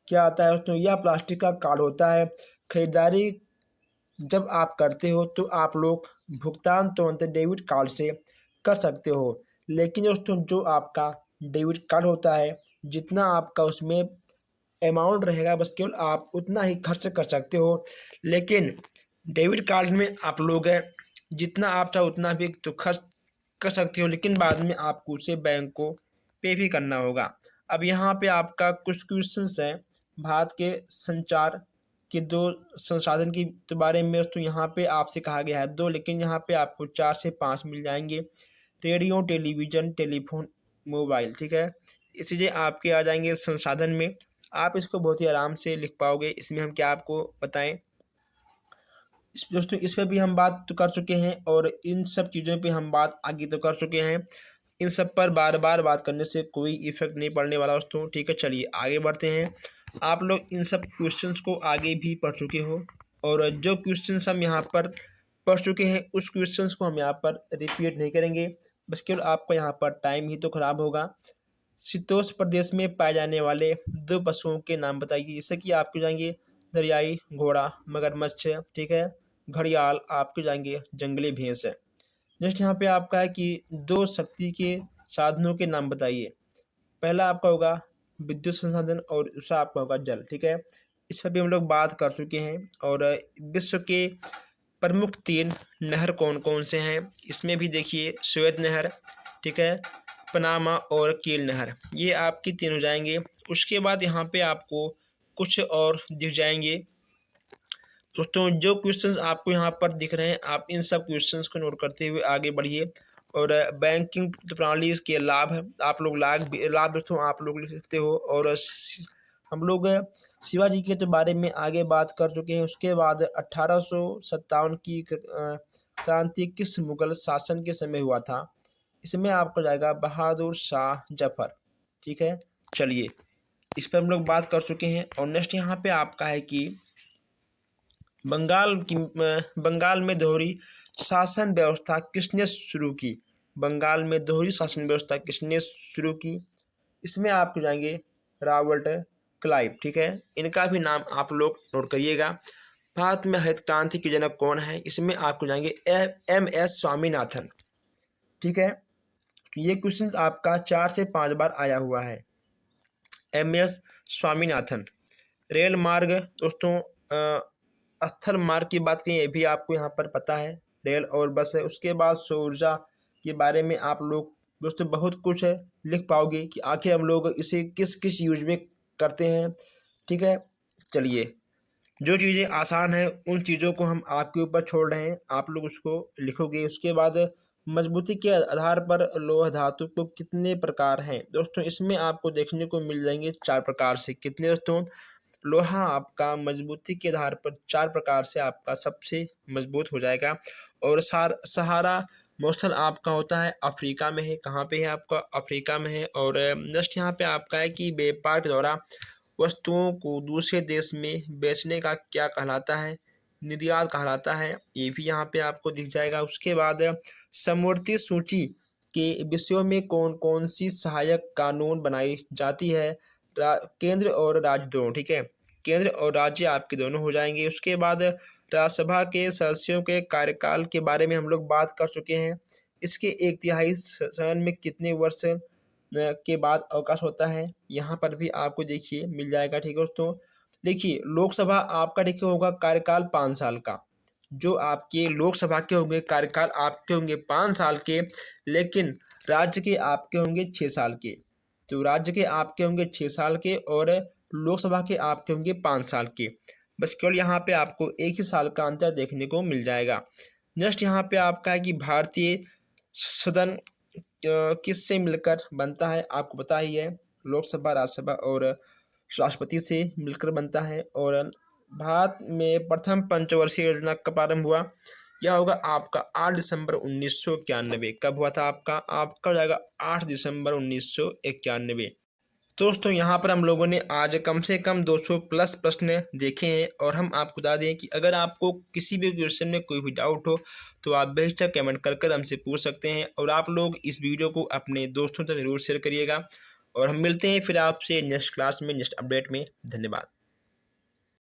क्या आता है दोस्तों? यह प्लास्टिक का कार्ड होता है। खरीदारी जब आप करते हो तो आप लोग भुगतान तुरंत डेबिट कार्ड से कर सकते हो। लेकिन दोस्तों जो आपका डेबिट कार्ड होता है, जितना आपका उसमें अमाउंट रहेगा बस केवल आप उतना ही खर्च कर सकते हो। लेकिन डेबिट कार्ड में आप लोग जितना आप चाहो उतना भी तो खर्च कर सकते हो, लेकिन बाद में आपको उसे बैंक को पे भी करना होगा। अब यहाँ पे आपका कुछ क्वेश्चंस हैं भारत के संचार के 2 संसाधन के बारे में। तो यहाँ पे आपसे कहा गया है 2, लेकिन यहाँ पे आपको 4 से 5 मिल जाएंगे। रेडियो, टेलीविज़न, टेलीफोन, मोबाइल, ठीक है। ये चीज़ें आपके आ जाएंगे संसाधन में। आप इसको बहुत ही आराम से लिख पाओगे। इसमें हम क्या आपको बताएं, दोस्तों इस पर भी हम बात तो कर चुके हैं और इन सब चीज़ों पे हम बात आगे तो कर चुके हैं। इन सब पर बार बार बात करने से कोई इफेक्ट नहीं पड़ने वाला दोस्तों, ठीक है। चलिए आगे बढ़ते हैं। आप लोग इन सब क्वेश्चंस को आगे भी पढ़ चुके हो, और जो क्वेश्चंस हम यहाँ पर पढ़ चुके हैं उस क्वेश्चंस को हम यहाँ पर रिपीट नहीं करेंगे, बस केवल आपका यहाँ पर टाइम ही तो खराब होगा। शीतोष्ण प्रदेश में पाए जाने वाले 2 पशुओं के नाम बताइए। जैसे कि आपके जाएंगे दरियाई घोड़ा, मगरमच्छ, ठीक है, घड़ियाल, आपके जाएंगे जंगली भैंस। नेक्स्ट यहाँ पे आपका है कि दो शक्ति के साधनों के नाम बताइए। पहला आपका होगा विद्युत संसाधन और दूसरा आपका होगा जल। ठीक है, इस पर भी हम लोग बात कर चुके हैं। और विश्व के प्रमुख 3 नहर कौन कौन से हैं, इसमें भी देखिए श्वेत नहर, ठीक है, पनामा और कील नहर, ये आपकी 3 हो जाएंगे। उसके बाद यहाँ पे आपको कुछ और दिख जाएंगे। दोस्तों जो क्वेश्चंस आपको यहाँ पर दिख रहे हैं, आप इन सब क्वेश्चंस को नोट करते हुए आगे बढ़िए। और बैंकिंग प्रणाली के लाभ, आप लोग लाभ दोस्तों आप लोग लिख सकते हो। और हम लोग शिवाजी के तो बारे में आगे बात कर चुके हैं। उसके बाद 1857 की क्रांति किस मुगल शासन के समय हुआ था, इसमें आपको जाएगा बहादुर शाह जफर। ठीक है, चलिए इस पर हम लोग बात कर चुके हैं। और नेक्स्ट यहाँ पे आपका है कि बंगाल में दोहरी शासन व्यवस्था किसने शुरू की। बंगाल में दोहरी शासन व्यवस्था किसने शुरू की, इसमें आपको जाएंगे रॉबर्ट क्लाइव। ठीक है, इनका भी नाम आप लोग नोट करिएगा। भारत में हरित क्रांति के जनक कौन है, इसमें आपको जाएंगे MS स्वामीनाथन। ठीक है, ये क्वेश्चन आपका 4 से 5 बार आया हुआ है। MS स्वामीनाथन। रेल मार्ग दोस्तों, स्थल मार्ग की बात करें, ये भी आपको यहाँ पर पता है, रेल और बस है। उसके बाद सौर ऊर्जा के बारे में आप लोग दोस्तों बहुत कुछ लिख पाओगे कि आखिर हम लोग इसे किस किस यूज में करते हैं। ठीक है, चलिए जो चीज़ें आसान हैं उन चीज़ों को हम आपके ऊपर छोड़ रहे हैं, आप लोग उसको लिखोगे। उसके बाद मजबूती के आधार पर लोह धातु को कितने प्रकार हैं, दोस्तों इसमें आपको देखने को मिल जाएंगे 4 प्रकार से। कितने दोस्तों, लोहा आपका मजबूती के आधार पर 4 प्रकार से आपका सबसे मजबूत हो जाएगा। और सहारा मौसल आपका होता है अफ्रीका में है। कहाँ पे है आपका, अफ्रीका में है। और नेक्स्ट यहाँ पे आपका है कि व्यापार के द्वारा वस्तुओं को दूसरे देश में बेचने का क्या कहलाता है, निर्यात कहलाता है, ये भी यहाँ पे आपको दिख जाएगा। उसके बाद समवर्ती सूची के विषयों में कौन कौन सी सहायक कानून बनाई जाती है, केंद्र और राज्य दोनों। ठीक है, केंद्र और राज्य आपके दोनों हो जाएंगे। उसके बाद राज्यसभा के सदस्यों के कार्यकाल के बारे में हम लोग बात कर चुके हैं। इसके 1/3 सदन में कितने वर्ष के बाद अवकाश होता है, यहाँ पर भी आपको देखिए मिल जाएगा। ठीक है दोस्तों, देखिए लोकसभा आपका देखिए होगा कार्यकाल 5 साल का। जो आपके लोकसभा के होंगे कार्यकाल आपके होंगे 5 साल के, लेकिन राज्य के आपके होंगे 6 साल के। तो राज्य के आपके होंगे 6 साल के और लोकसभा के आपके होंगे 5 साल के। बस केवल यहाँ पे आपको एक ही साल का अंतर देखने को मिल जाएगा। नेक्स्ट यहाँ पे आपका है कि भारतीय सदन किससे मिलकर बनता है, आपको पता ही है, लोकसभा, राज्यसभा और राष्ट्रपति से मिलकर बनता है। और भारत में प्रथम पंचवर्षीय योजना कब प्रारंभ हुआ, यह होगा आपका 8 दिसंबर 1991। कब हुआ था आपका हो जाएगा 8 दिसंबर 1991। तो दोस्तों यहाँ पर हम लोगों ने आज कम से कम 200 प्लस प्रश्न देखे हैं। और हम आपको बता दें कि अगर आपको किसी भी क्वेश्चन में कोई भी डाउट हो तो आप बेशक कमेंट कर हमसे पूछ सकते हैं। और आप लोग इस वीडियो को अपने दोस्तों तक जरूर शेयर करिएगा। और हम मिलते हैं फिर आपसे नेक्स्ट क्लास में, नेक्स्ट अपडेट में। धन्यवाद।